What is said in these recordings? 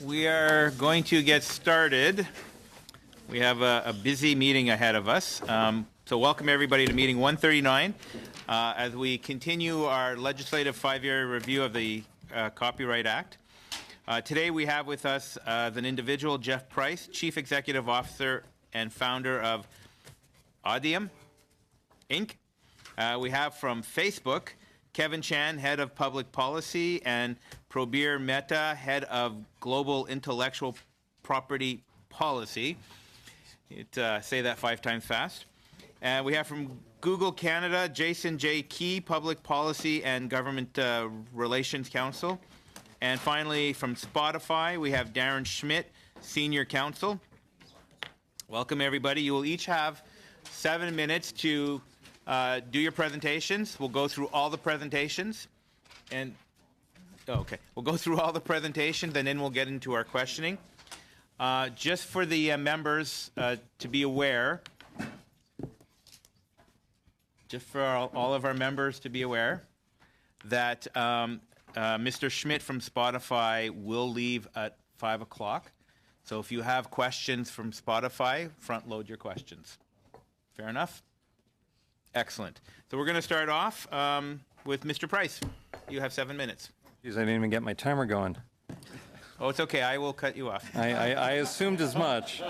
We are going to get started. We have a busy meeting ahead of us. So welcome everybody to meeting 139 as we continue our legislative five-year review of the Copyright Act. Today we have with us as an individual Jeff Price, Chief Executive Officer and founder of Audium, Inc. We have from Facebook, Kevin Chan, Head of Public Policy, and Prabir Mehta, Head of Global Intellectual Property Policy. Say that 5 times fast. And we have from Google Canada, Jason J. Key, Public Policy and Government Relations Counsel. And finally, from Spotify, we have Darren Schmidt, Senior Counsel. Welcome, everybody. You will each have 7 minutes to do your presentations. We'll go through all the presentations. We'll go through all the presentations, and then we'll get into our questioning. Just for the members to be aware, just for all of our members to be aware, that Mr. Schmidt from Spotify will leave at 5 o'clock. So if you have questions from Spotify, front load your questions. Fair enough? Excellent. So we're going to start off with Mr. Price. You have 7 minutes. Geez, I didn't even get my timer going. Oh, it's okay. I will cut you off. I assumed as much.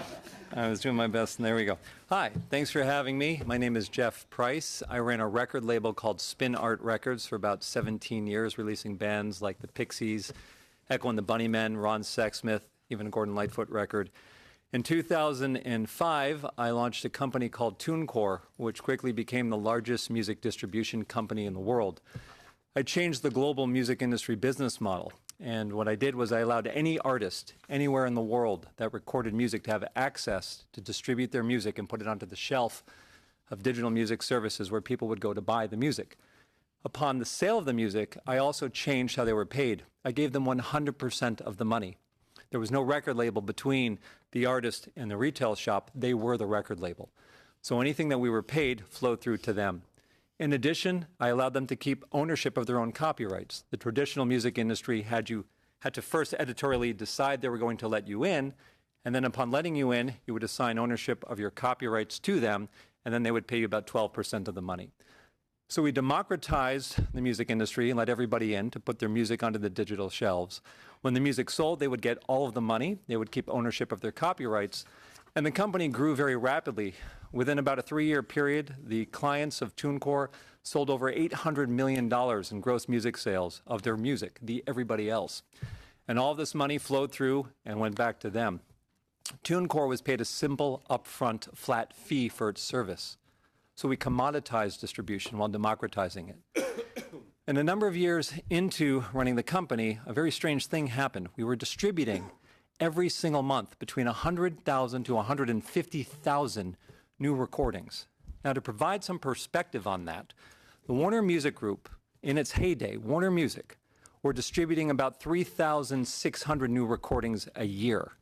I was doing my best, and there we go. Hi, thanks for having me. My name is Jeff Price. I ran a record label called Spin Art Records for about 17 years, releasing bands like the Pixies, Echo and the Bunnymen, Ron Sexsmith, even a Gordon Lightfoot record. In 2005, I launched a company called TuneCore, which quickly became the largest music distribution company in the world. I changed the global music industry business model. And what I did was I allowed any artist anywhere in the world that recorded music to have access to distribute their music and put it onto the shelf of digital music services where people would go to buy the music. Upon the sale of the music, I also changed how they were paid. I gave them 100% of the money. There was no record label between the artist and the retail shop. They were the record label. So anything that we were paid flowed through to them. In addition, I allowed them to keep ownership of their own copyrights. The traditional music industry had to first editorially decide they were going to let you in, and then upon letting you in, you would assign ownership of your copyrights to them, and then they would pay you about 12% of the money. So we democratized the music industry and let everybody in to put their music onto the digital shelves. When the music sold, they would get all of the money. They would keep ownership of their copyrights. And the company grew very rapidly. Within about a 3-year period, the clients of TuneCore sold over $800 million in gross music sales of their music, the everybody else. And all of this money flowed through and went back to them. TuneCore was paid a simple, upfront, flat fee for its service. So we commoditized distribution while democratizing it. And a number of years into running the company, a very strange thing happened. We were distributing every single month between 100,000 to 150,000 new recordings. Now, to provide some perspective on that, the Warner Music Group, in its heyday, Warner Music, were distributing about 3,600 new recordings a year.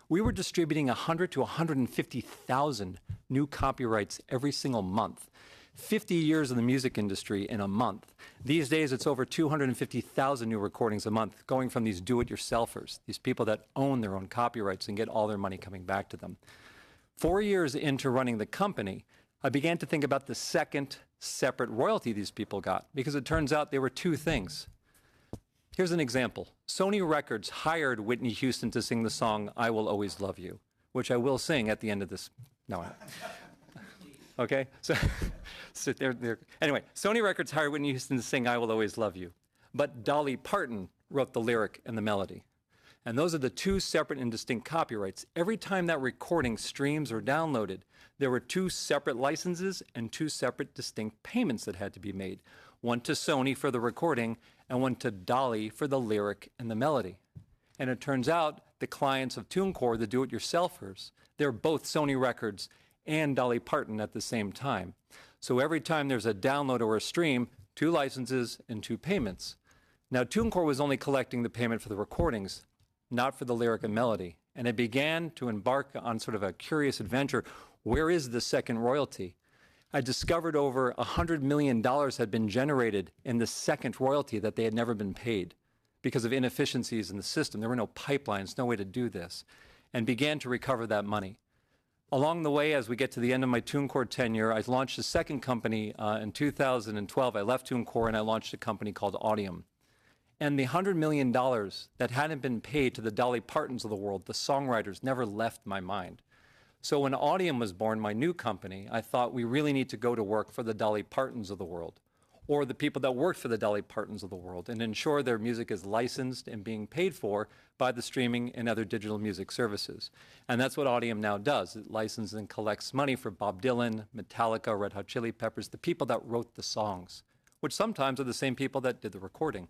We were distributing 100 to 150,000 new copyrights every single month. 50 years in the music industry in a month. These days, it's over 250,000 new recordings a month, going from these do-it-yourselfers, these people that own their own copyrights and get all their money coming back to them. 4 years into running the company, I began to think about the second separate royalty these people got, because it turns out there were two things. Here's an example. Sony Records hired Whitney Houston to sing the song, "I Will Always Love You," which I will sing at the end of this. No, okay? So anyway, Sony Records hired Whitney Houston to sing "I Will Always Love You." But Dolly Parton wrote the lyric and the melody. And those are the two separate and distinct copyrights. Every time that recording streams or downloaded, there were two separate licenses and two separate distinct payments that had to be made. One to Sony for the recording and one to Dolly for the lyric and the melody. And it turns out the clients of TuneCore, the do-it-yourselfers, they're both Sony Records and Dolly Parton at the same time. So every time there's a download or a stream, two licenses and two payments. Now, TuneCore was only collecting the payment for the recordings, not for the lyric and melody. And I began to embark on sort of a curious adventure. Where is the second royalty? I discovered over $100 million had been generated in the second royalty that they had never been paid. because of inefficiencies in the system. There were no pipelines, no way to do this, and began to recover that money. Along the way, as we get to the end of my TuneCore tenure, I launched a second company in 2012. I left TuneCore and I launched a company called Audium. And the $100 million that hadn't been paid to the Dolly Partons of the world, the songwriters, never left my mind. So when Audium was born, my new company, I thought we really need to go to work for the Dolly Partons of the world, or the people that work for the Dolly Partons of the world, and ensure their music is licensed and being paid for by the streaming and other digital music services. And that's what Audium now does. It licenses and collects money for Bob Dylan, Metallica, Red Hot Chili Peppers, the people that wrote the songs, which sometimes are the same people that did the recording.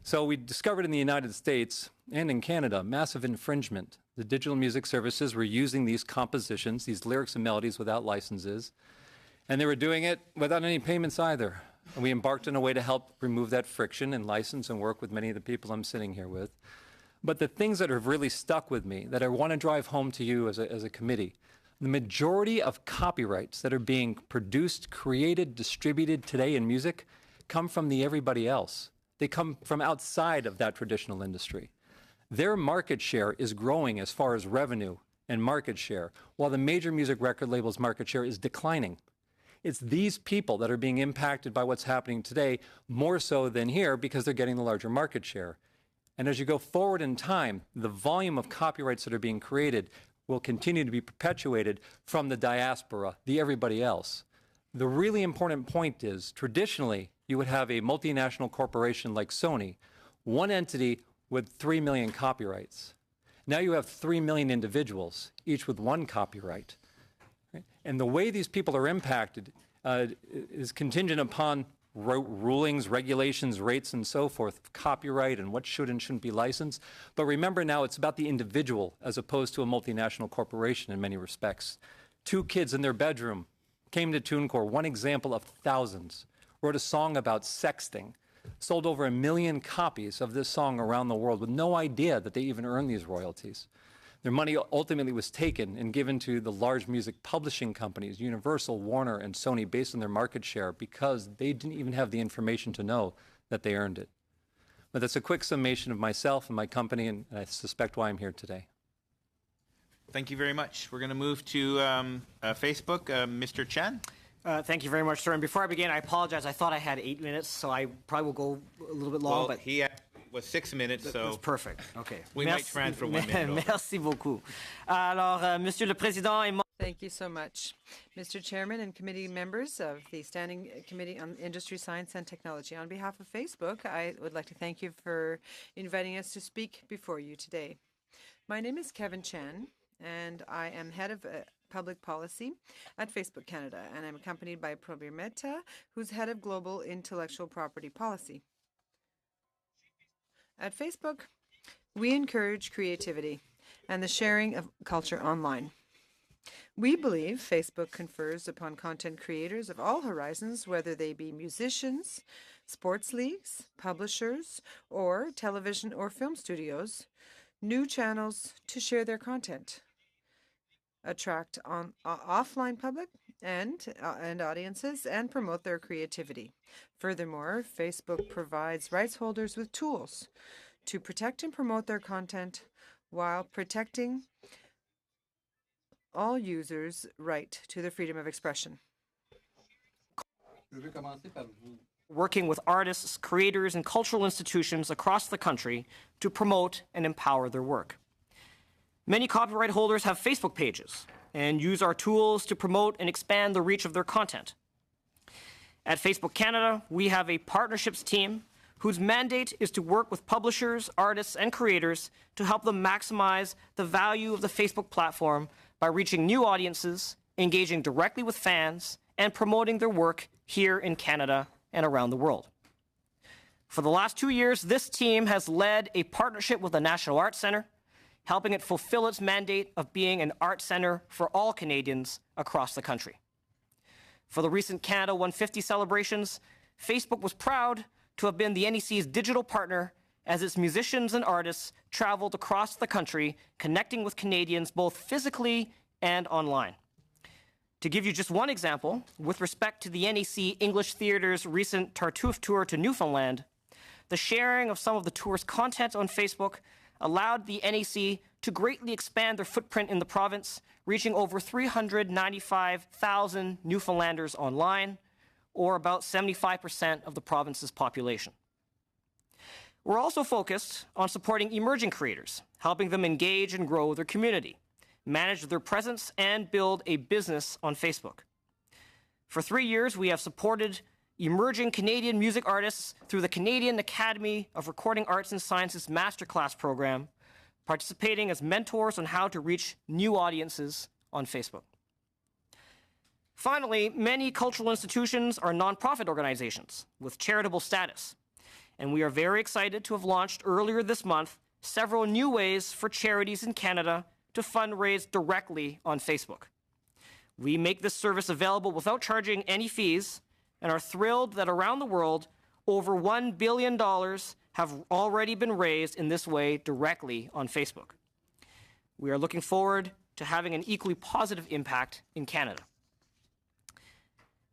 So we discovered in the United States and in Canada massive infringement. The digital music services were using these compositions, these lyrics and melodies without licenses, and they were doing it without any payments either. And we embarked on a way to help remove that friction and license and work with many of the people I'm sitting here with. But the things that have really stuck with me, that I want to drive home to you as a committee, the majority of copyrights that are being produced, created, distributed today in music come from the everybody else. They come from outside of that traditional industry. Their market share is growing as far as revenue and market share, while the major music record labels' market share is declining. It's these people that are being impacted by what's happening today more so than here because they're getting the larger market share. And as you go forward in time, the volume of copyrights that are being created will continue to be perpetuated from the diaspora, the everybody else. The really important point is, traditionally, you would have a multinational corporation like Sony, one entity with 3 million copyrights. Now you have 3 million individuals, each with one copyright. Right? And the way these people are impacted is contingent upon rulings, regulations, rates, and so forth, copyright and what should and shouldn't be licensed. But remember now, it's about the individual as opposed to a multinational corporation in many respects. 2 kids in their bedroom came to TuneCore, one example of thousands, wrote a song about sexting, sold over 1 million copies of this song around the world with no idea that they even earned these royalties. Their money ultimately was taken and given to the large music publishing companies, Universal, Warner, and Sony, based on their market share because they didn't even have the information to know that they earned it. But that's a quick summation of myself and my company, and I suspect why I'm here today. Thank you very much. We're going to move to Facebook. Mr. Chan. Thank you very much, sir. And before I begin, I apologize. I thought I had 8 minutes, so I probably will go a little bit long. Well, but he was 6 minutes, so that's perfect. Okay. We might transfer 1 minute over. Merci beaucoup. Alors, Monsieur le Président et Thank you so much, Mr. Chairman and committee members of the Standing Committee on Industry, Science and Technology. On behalf of Facebook, I would like to thank you for inviting us to speak before you today. My name is Kevin Chan, and I am head of public policy at Facebook Canada, and I'm accompanied by Prabir Mehta, who's head of global intellectual property policy. At Facebook, we encourage creativity and the sharing of culture online. We believe Facebook confers upon content creators of all horizons, whether they be musicians, sports leagues, publishers, or television or film studios, new channels to share their content, attract offline public and audiences, and promote their creativity. Furthermore, Facebook provides rights holders with tools to protect and promote their content while protecting all users' right to the freedom of expression. Working with artists, creators, and cultural institutions across the country to promote and empower their work. Many copyright holders have Facebook pages and use our tools to promote and expand the reach of their content. At Facebook Canada, we have a partnerships team whose mandate is to work with publishers, artists, and creators to help them maximize the value of the Facebook platform by reaching new audiences, engaging directly with fans, and promoting their work here in Canada and around the world. For the last 2 years, this team has led a partnership with the National Arts Centre, helping it fulfill its mandate of being an art centre for all Canadians across the country. For the recent Canada 150 celebrations, Facebook was proud to have been the NEC's digital partner as its musicians and artists traveled across the country, connecting with Canadians both physically and online. To give you just one example, with respect to the NEC English Theatre's recent Tartuffe tour to Newfoundland, the sharing of some of the tour's content on Facebook allowed the NAC to greatly expand their footprint in the province, reaching over 395,000 Newfoundlanders online, or about 75% of the province's population. We're also focused on supporting emerging creators, helping them engage and grow their community, manage their presence, and build a business on Facebook. For 3 years, we have supported emerging Canadian music artists through the Canadian Academy of Recording Arts and Sciences Masterclass program, participating as mentors on how to reach new audiences on Facebook. Finally, many cultural institutions are nonprofit organizations with charitable status, and we are very excited to have launched earlier this month several new ways for charities in Canada to fundraise directly on Facebook. We make this service available without charging any fees and are thrilled that around the world, over $1 billion have already been raised in this way directly on Facebook. We are looking forward to having an equally positive impact in Canada.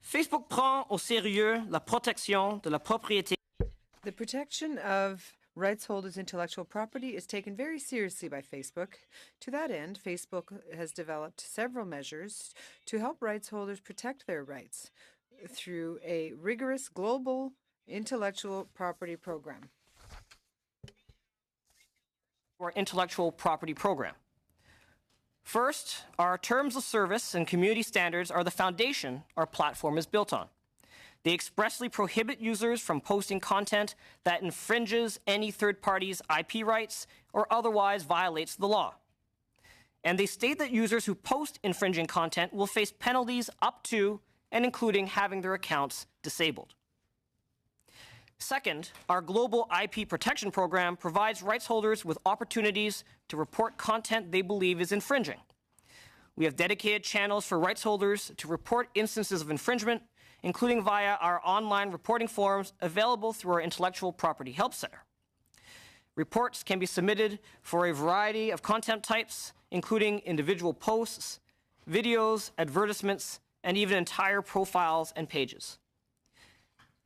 Facebook prend au sérieux la protection de la propriété. The protection of rights holders' intellectual property is taken very seriously by Facebook. To that end, Facebook has developed several measures to help rights holders protect their rights through a rigorous global intellectual property program. Our intellectual property program. First, our terms of service and community standards are the foundation our platform is built on. They expressly prohibit users from posting content that infringes any third party's IP rights or otherwise violates the law. And they state that users who post infringing content will face penalties up to and including having their accounts disabled. Second, our global IP protection program provides rights holders with opportunities to report content they believe is infringing. We have dedicated channels for rights holders to report instances of infringement, including via our online reporting forums available through our Intellectual Property Help Center. Reports can be submitted for a variety of content types, including individual posts, videos, advertisements, and even entire profiles and pages.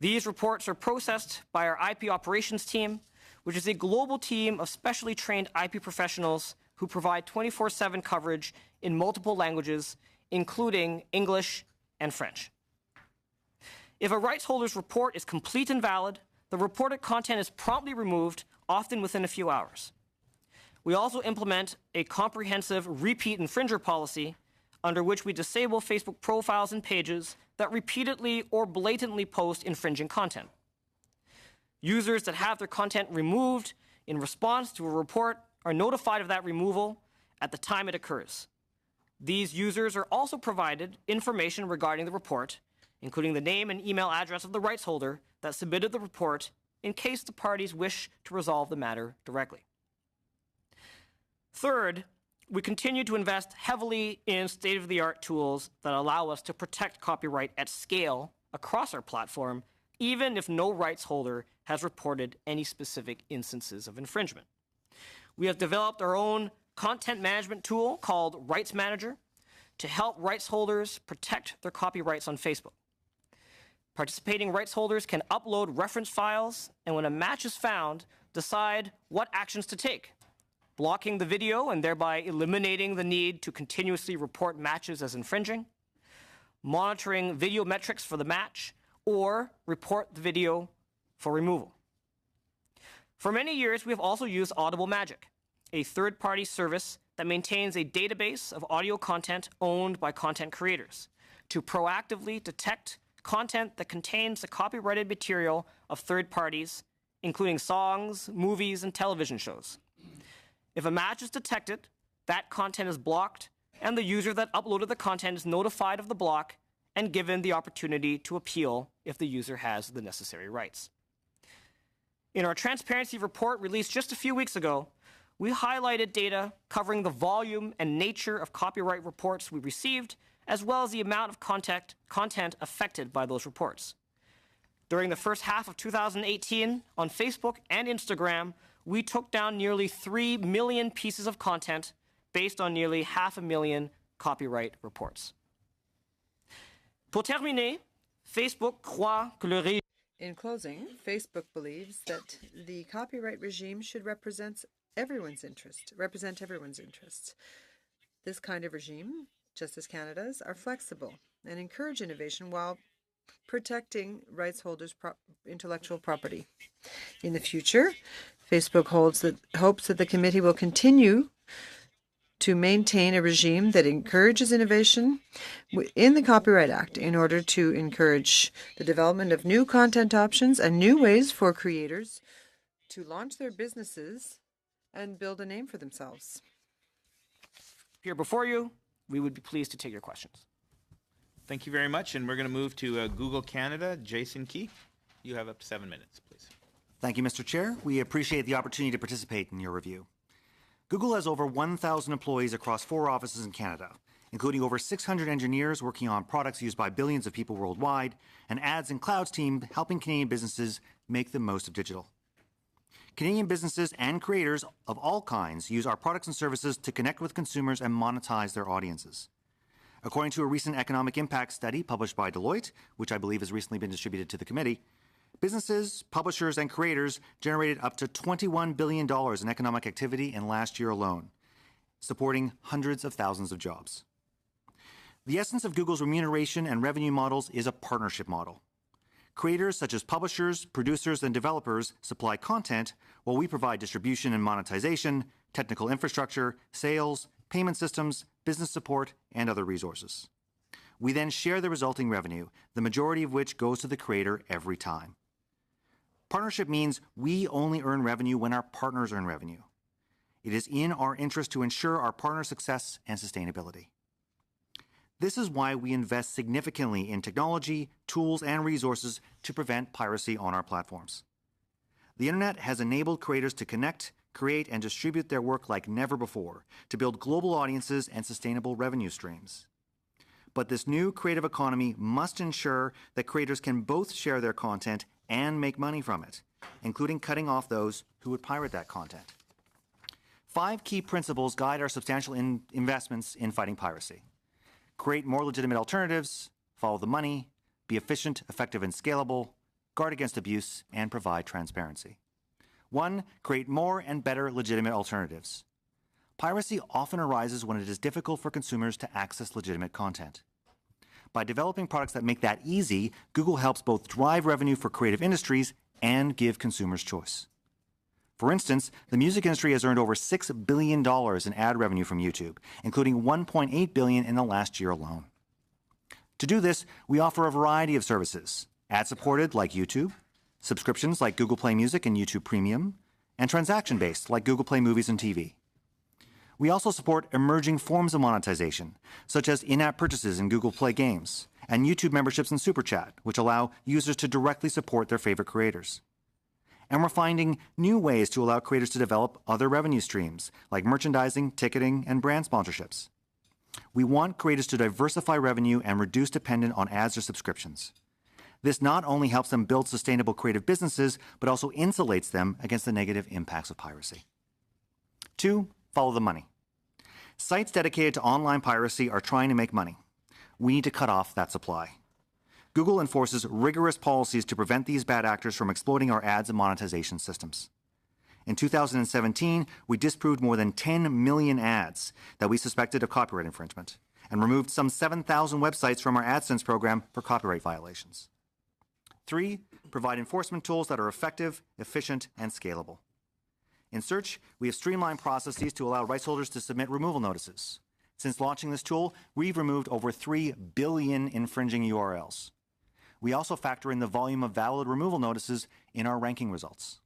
These reports are processed by our IP operations team, which is a global team of specially trained IP professionals who provide 24/7 coverage in multiple languages, including English and French. If a rights holder's report is complete and valid, the reported content is promptly removed, often within a few hours. We also implement a comprehensive repeat infringer policy under which we disable Facebook profiles and pages that repeatedly or blatantly post infringing content. Users that have their content removed in response to a report are notified of that removal at the time it occurs. These users are also provided information regarding the report, including the name and email address of the rights holder that submitted the report in case the parties wish to resolve the matter directly. Third, we continue to invest heavily in state-of-the-art tools that allow us to protect copyright at scale across our platform, even if no rights holder has reported any specific instances of infringement. We have developed our own content management tool called Rights Manager to help rights holders protect their copyrights on Facebook. Participating rights holders can upload reference files and, when a match is found, decide what actions to take, blocking the video and thereby eliminating the need to continuously report matches as infringing, monitoring video metrics for the match, or report the video for removal. For many years, we have also used Audible Magic, a third-party service that maintains a database of audio content owned by content creators to proactively detect content that contains the copyrighted material of third parties, including songs, movies, and television shows. If a match is detected, that content is blocked, and the user that uploaded the content is notified of the block and given the opportunity to appeal if the user has the necessary rights. In our transparency report released just a few weeks ago, we highlighted data covering the volume and nature of copyright reports we received, as well as the amount of content affected by those reports. During the first half of 2018, on Facebook and Instagram, we took down nearly 3 million pieces of content based on nearly 500,000 copyright reports. Pour terminer, Facebook croit que le In closing, Facebook believes that the copyright regime should represent everyone's interests. This kind of regime, just as Canada's, are flexible and encourage innovation while protecting rights holders' intellectual property. In the future, Facebook hopes that the committee will continue to maintain a regime that encourages innovation in the Copyright Act in order to encourage the development of new content options and new ways for creators to launch their businesses and build a name for themselves. Here before you, we would be pleased to take your questions. Thank you very much, and we're going to move to Google Canada. Jason Key, you have up to 7 minutes, please. Thank you, Mr. Chair. We appreciate the opportunity to participate in your review. Google has over 1,000 employees across 4 offices in Canada, including over 600 engineers working on products used by billions of people worldwide, and ads and clouds team helping Canadian businesses make the most of digital. Canadian businesses and creators of all kinds use our products and services to connect with consumers and monetize their audiences. According to a recent economic impact study published by Deloitte, which I believe has recently been distributed to the committee, businesses, publishers, and creators generated up to $21 billion in economic activity in last year alone, supporting hundreds of thousands of jobs. The essence of Google's remuneration and revenue models is a partnership model. Creators such as publishers, producers, and developers supply content while we provide distribution and monetization, technical infrastructure, sales, payment systems, business support, and other resources. We then share the resulting revenue, the majority of which goes to the creator every time. Partnership means we only earn revenue when our partners earn revenue. It is in our interest to ensure our partners' success and sustainability. This is why we invest significantly in technology, tools, and resources to prevent piracy on our platforms. The internet has enabled creators to connect, create, and distribute their work like never before, to build global audiences and sustainable revenue streams. But this new creative economy must ensure that creators can both share their content and make money from it, including cutting off those who would pirate that content. 5 key principles guide our substantial investments in fighting piracy. Create more legitimate alternatives, follow the money, be efficient, effective, and scalable, guard against abuse, and provide transparency. 1. Create more and better legitimate alternatives. Piracy often arises when it is difficult for consumers to access legitimate content. By developing products that make that easy, Google helps both drive revenue for creative industries and give consumers choice. For instance, the music industry has earned over $6 billion in ad revenue from YouTube, including $1.8 billion in the last year alone. To do this, we offer a variety of services: ad-supported like YouTube, subscriptions like Google Play Music and YouTube Premium, and transaction-based like Google Play Movies and TV. We also support emerging forms of monetization, such as in-app purchases in Google Play Games, and YouTube memberships and Super Chat, which allow users to directly support their favorite creators. And we're finding new ways to allow creators to develop other revenue streams, like merchandising, ticketing, and brand sponsorships. We want creators to diversify revenue and reduce dependence on ads or subscriptions. This not only helps them build sustainable creative businesses, but also insulates them against the negative impacts of piracy. 2. Follow the money. Sites dedicated to online piracy are trying to make money. We need to cut off that supply. Google enforces rigorous policies to prevent these bad actors from exploiting our ads and monetization systems. In 2017, we disproved more than 10 million ads that we suspected of copyright infringement and removed some 7,000 websites from our AdSense program for copyright violations. 3. Provide enforcement tools that are effective, efficient, and scalable. In Search, we have streamlined processes to allow rights holders to submit removal notices. Since launching this tool, we've removed over 3 billion infringing URLs. We also factor in the volume of valid removal notices in our ranking results.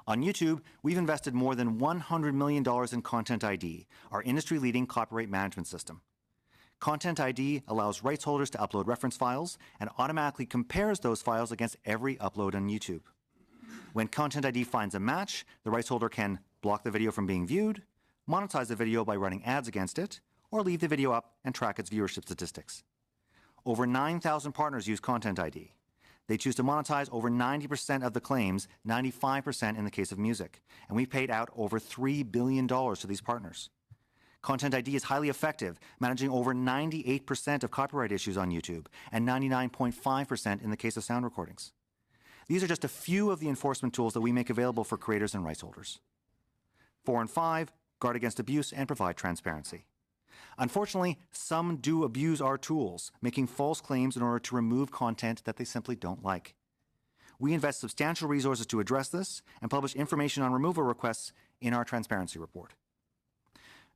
On YouTube, we've invested more than $100 million in Content ID, our industry-leading copyright management system. Content ID allows rights holders to upload reference files and automatically compares those files against every upload on YouTube. When Content ID finds a match, the rights holder can block the video from being viewed, monetize the video by running ads against it, or leave the video up and track its viewership statistics. Over 9,000 partners use Content ID. They choose to monetize over 90% of the claims, 95% in the case of music, and we've paid out over $3 billion to these partners. Content ID is highly effective, managing over 98% of copyright issues on YouTube and 99.5% in the case of sound recordings. These are just a few of the enforcement tools that we make available for creators and rights holders. 4 and 5, guard against abuse and provide transparency. Unfortunately, some do abuse our tools, making false claims in order to remove content that they simply don't like. We invest substantial resources to address this and publish information on removal requests in our transparency report.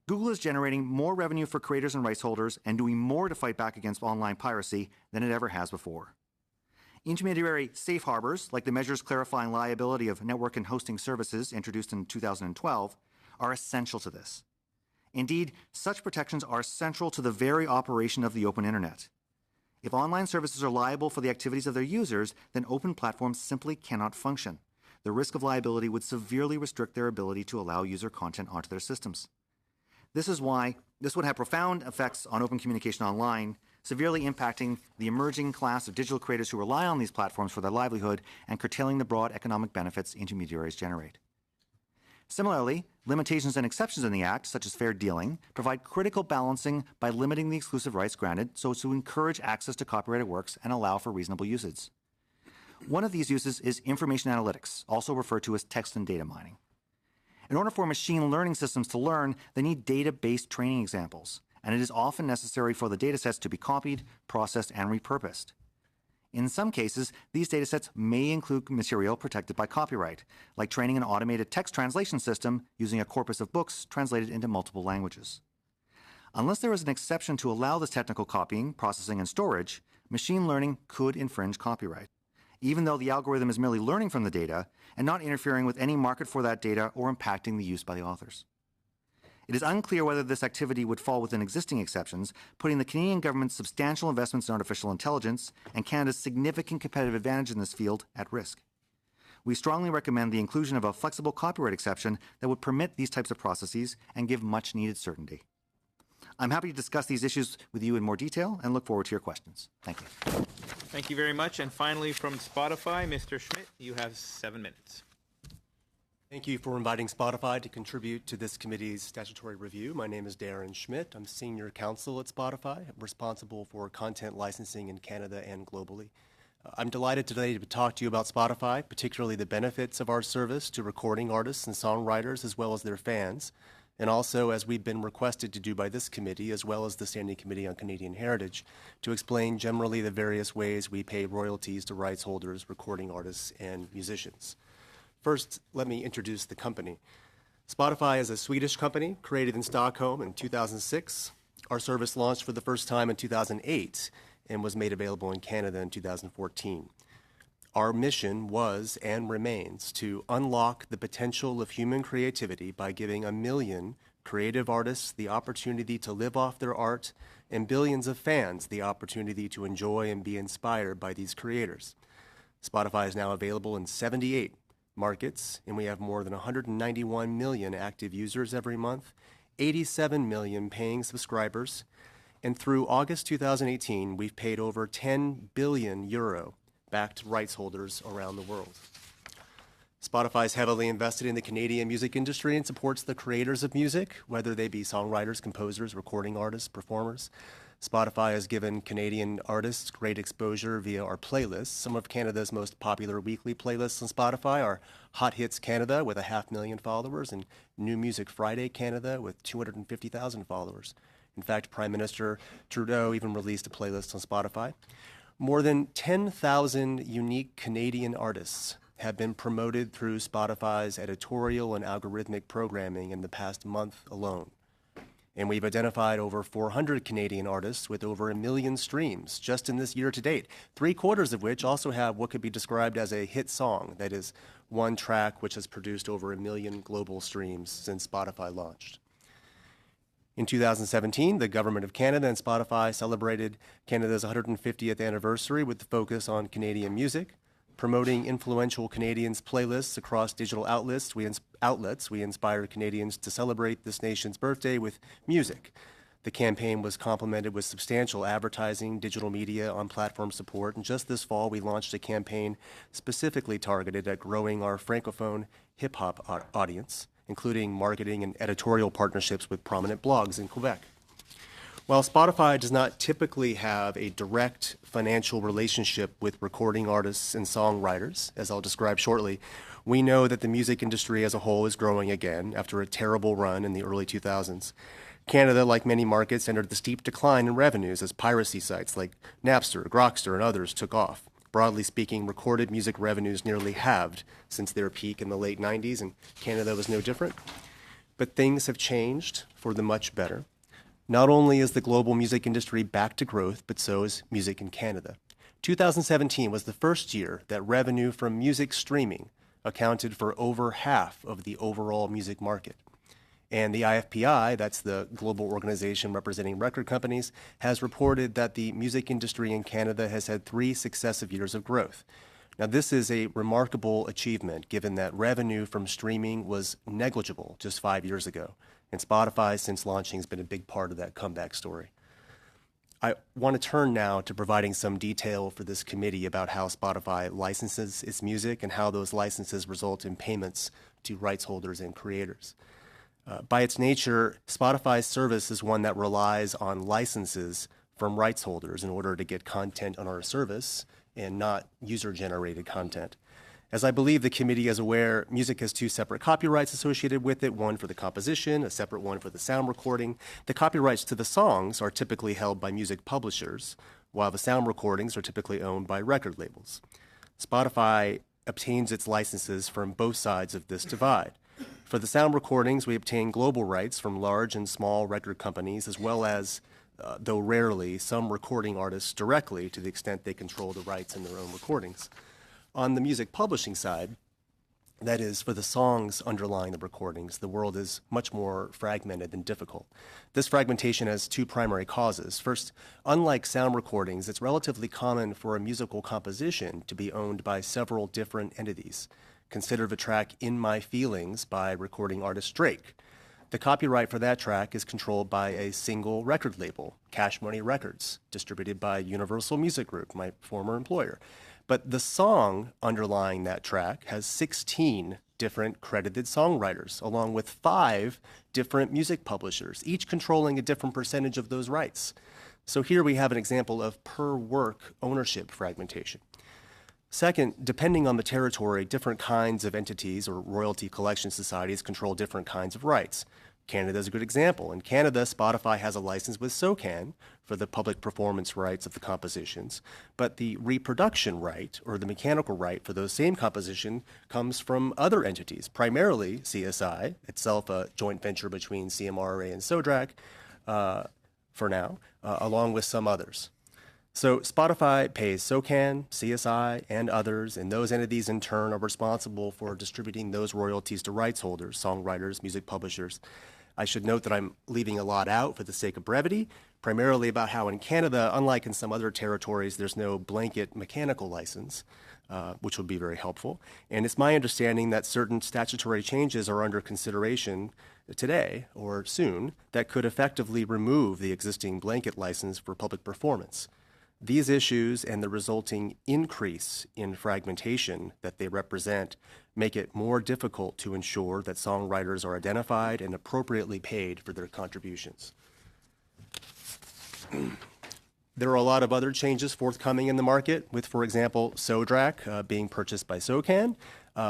Google is generating more revenue for creators and rights holders and doing more to fight back against online piracy than it ever has before. Intermediary safe harbors, like the measures clarifying liability of network and hosting services introduced in 2012, are essential to this. Indeed, such protections are central to the very operation of the open internet. If online services are liable for the activities of their users, then open platforms simply cannot function. The risk of liability would severely restrict their ability to allow user content onto their systems. This is why this would have profound effects on open communication online, severely impacting the emerging class of digital creators who rely on these platforms for their livelihood and curtailing the broad economic benefits intermediaries generate. Similarly, limitations and exceptions in the Act, such as fair dealing, provide critical balancing by limiting the exclusive rights granted so as to encourage access to copyrighted works and allow for reasonable usage. One of these uses is information analytics, also referred to as text and data mining. In order for machine learning systems to learn, they need data-based training examples, and it is often necessary for the datasets to be copied, processed, and repurposed. In some cases, these datasets may include material protected by copyright, like training an automated text translation system using a corpus of books translated into multiple languages. Unless there is an exception to allow this technical copying, processing, and storage, machine learning could infringe copyright, even though the algorithm is merely learning from the data and not interfering with any market for that data or impacting the use by the authors. It is unclear whether this activity would fall within existing exceptions, putting the Canadian government's substantial investments in artificial intelligence and Canada's significant competitive advantage in this field at risk. We strongly recommend the inclusion of a flexible copyright exception that would permit these types of processes and give much-needed certainty. I'm happy to discuss these issues with you in more detail and look forward to your questions. Thank you. Thank you very much. And finally, from Spotify, Mr. Schmidt, you have 7 minutes. Thank you for inviting Spotify to contribute to this committee's statutory review. My name is Darren Schmidt. I'm Senior Counsel at Spotify. I'm responsible for content licensing in Canada and globally. I'm delighted today to talk to you about Spotify, particularly the benefits of our service to recording artists and songwriters as well as their fans, and also, as we've been requested to do by this committee, as well as the Standing Committee on Canadian Heritage, to explain generally the various ways we pay royalties to rights holders, recording artists, and musicians. First, let me introduce the company. Spotify is a Swedish company created in Stockholm in 2006. Our service launched for the first time in 2008 and was made available in Canada in 2014. Our mission was and remains to unlock the potential of human creativity by giving 1 million creative artists the opportunity to live off their art and billions of fans the opportunity to enjoy and be inspired by these creators. Spotify is now available in 78 markets, and we have more than 191 million active users every month, 87 million paying subscribers, and through August 2018, we've paid over 10 billion euro back to rights holders around the world. Spotify is heavily invested in the Canadian music industry and supports the creators of music, whether they be songwriters, composers, recording artists, performers. Spotify has given Canadian artists great exposure via our playlists. Some of Canada's most popular weekly playlists on Spotify are Hot Hits Canada with 500,000 followers and New Music Friday Canada with 250,000 followers. In fact, Prime Minister Trudeau even released a playlist on Spotify. More than 10,000 unique Canadian artists have been promoted through Spotify's editorial and algorithmic programming in the past month alone. And we've identified over 400 Canadian artists with over 1 million streams just in this year to date, 3/4 of which also have what could be described as a hit song, that is, one track which has produced over 1 million global streams since Spotify launched. In 2017, the Government of Canada and Spotify celebrated Canada's 150th anniversary with the focus on Canadian music. Promoting influential Canadians' playlists across digital outlets, we inspired Canadians to celebrate this nation's birthday with music. The campaign was complemented with substantial advertising, digital media, on-platform support, and just this fall we launched a campaign specifically targeted at growing our Francophone hip-hop audience, including marketing and editorial partnerships with prominent blogs in Quebec. While Spotify does not typically have a direct financial relationship with recording artists and songwriters, as I'll describe shortly, we know that the music industry as a whole is growing again after a terrible run in the early 2000s. Canada, like many markets, entered the steep decline in revenues as piracy sites like Napster, Grokster, and others took off. Broadly speaking, recorded music revenues nearly halved since their peak in the late 90s, and Canada was no different. But things have changed for the much better. Not only is the global music industry back to growth, but so is music in Canada. 2017 was the first year that revenue from music streaming accounted for over half of the overall music market. And the IFPI, that's the global organization representing record companies, has reported that the music industry in Canada has had 3 successive years of growth. Now, this is a remarkable achievement given that revenue from streaming was negligible just 5 years ago. And Spotify, since launching, has been a big part of that comeback story. I want to turn now to providing some detail for this committee about how Spotify licenses its music and how those licenses result in payments to rights holders and creators. By its nature, Spotify's service is one that relies on licenses from rights holders in order to get content on our service and not user-generated content. As I believe the committee is aware, music has 2 separate copyrights associated with it, one for the composition, a separate one for the sound recording. The copyrights to the songs are typically held by music publishers, while the sound recordings are typically owned by record labels. Spotify obtains its licenses from both sides of this divide. For the sound recordings, we obtain global rights from large and small record companies, as well as, though rarely, some recording artists directly to the extent they control the rights in their own recordings. On the music publishing side, that is, for the songs underlying the recordings, the world is much more fragmented and difficult. This fragmentation has 2 primary causes. First, unlike sound recordings, it's relatively common for a musical composition to be owned by several different entities. Consider the track In My Feelings by recording artist Drake. The copyright for that track is controlled by a single record label, Cash Money Records, distributed by Universal Music Group, my former employer. But the song underlying that track has 16 different credited songwriters, along with 5 different music publishers, each controlling a different percentage of those rights. So here we have an example of per-work ownership fragmentation. Second, depending on the territory, different kinds of entities or royalty collection societies control different kinds of rights. Canada is a good example. In Canada, Spotify has a license with SOCAN for the public performance rights of the compositions, but the reproduction right or the mechanical right for those same composition comes from other entities, primarily CSI, itself a joint venture between CMRRA and SODRAC for now, along with some others. So Spotify pays SOCAN, CSI, and others, and those entities in turn are responsible for distributing those royalties to rights holders, songwriters, music publishers. I should note that I'm leaving a lot out for the sake of brevity, primarily about how in Canada, unlike in some other territories, there's no blanket mechanical license, which would be very helpful. And it's my understanding that certain statutory changes are under consideration today or soon that could effectively remove the existing blanket license for public performance. These issues and the resulting increase in fragmentation that they represent make it more difficult to ensure that songwriters are identified and appropriately paid for their contributions. There are a lot of other changes forthcoming in the market, with, for example, SODRAC being purchased by SOCAN.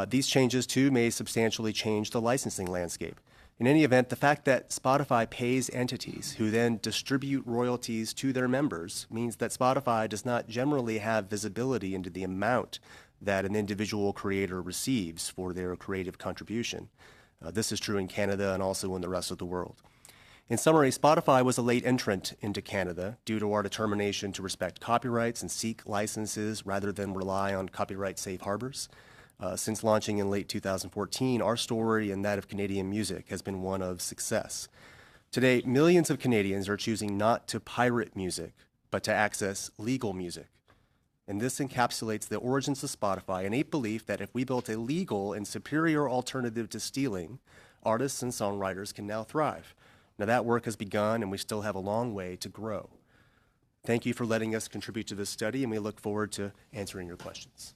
These changes, too, may substantially change the licensing landscape. In any event, the fact that Spotify pays entities who then distribute royalties to their members means that Spotify does not generally have visibility into the amount that an individual creator receives for their creative contribution. This is true in Canada and also in the rest of the world. In summary, Spotify was a late entrant into Canada due to our determination to respect copyrights and seek licenses rather than rely on copyright safe harbors. Since launching in late 2014, our story and that of Canadian music has been one of success. Today, millions of Canadians are choosing not to pirate music, but to access legal music. And this encapsulates the origins of Spotify, an innate belief that if we built a legal and superior alternative to stealing, artists and songwriters can now thrive. Now that work has begun, and we still have a long way to grow. Thank you for letting us contribute to this study, and we look forward to answering your questions.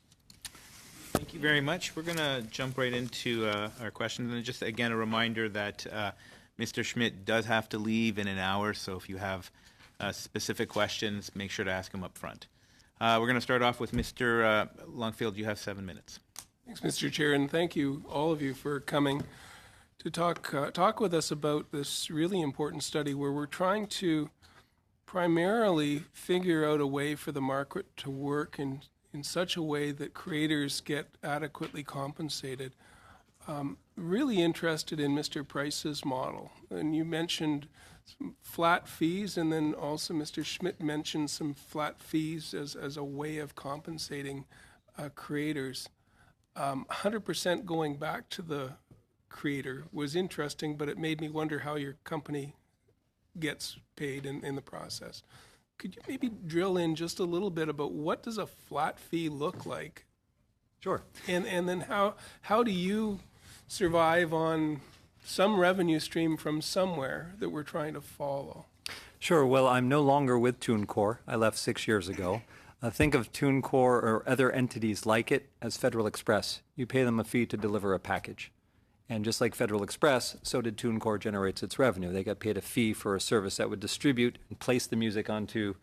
Thank you very much. We're going to jump right into our questions. And just, again, a reminder that Mr. Schmidt does have to leave in an hour, so if you have specific questions, make sure to ask them up front. We're going to start off with Mr. Longfield. You have 7 minutes. Thanks, Mr. Chair, and thank you, all of you, for coming to talk with us about this really important study where we're trying to primarily figure out a way for the market to work in such a way that creators get adequately compensated. Really interested in Mr. Price's model. And you mentioned some flat fees, and then also Mr. Schmidt mentioned some flat fees as a way of compensating creators. 100% going back to the creator was interesting, but it made me wonder how your company gets paid in the process. Could you maybe drill in just a little bit about what does a flat fee look like? Sure. And then how do you survive on some revenue stream from somewhere that we're trying to follow? Sure. Well, I'm no longer with TuneCore. I left 6 years ago. Think of TuneCore or other entities like it as Federal Express. You pay them a fee to deliver a package. And just like Federal Express, so did TuneCore generates its revenue. They got paid a fee for a service that would distribute and place the music onto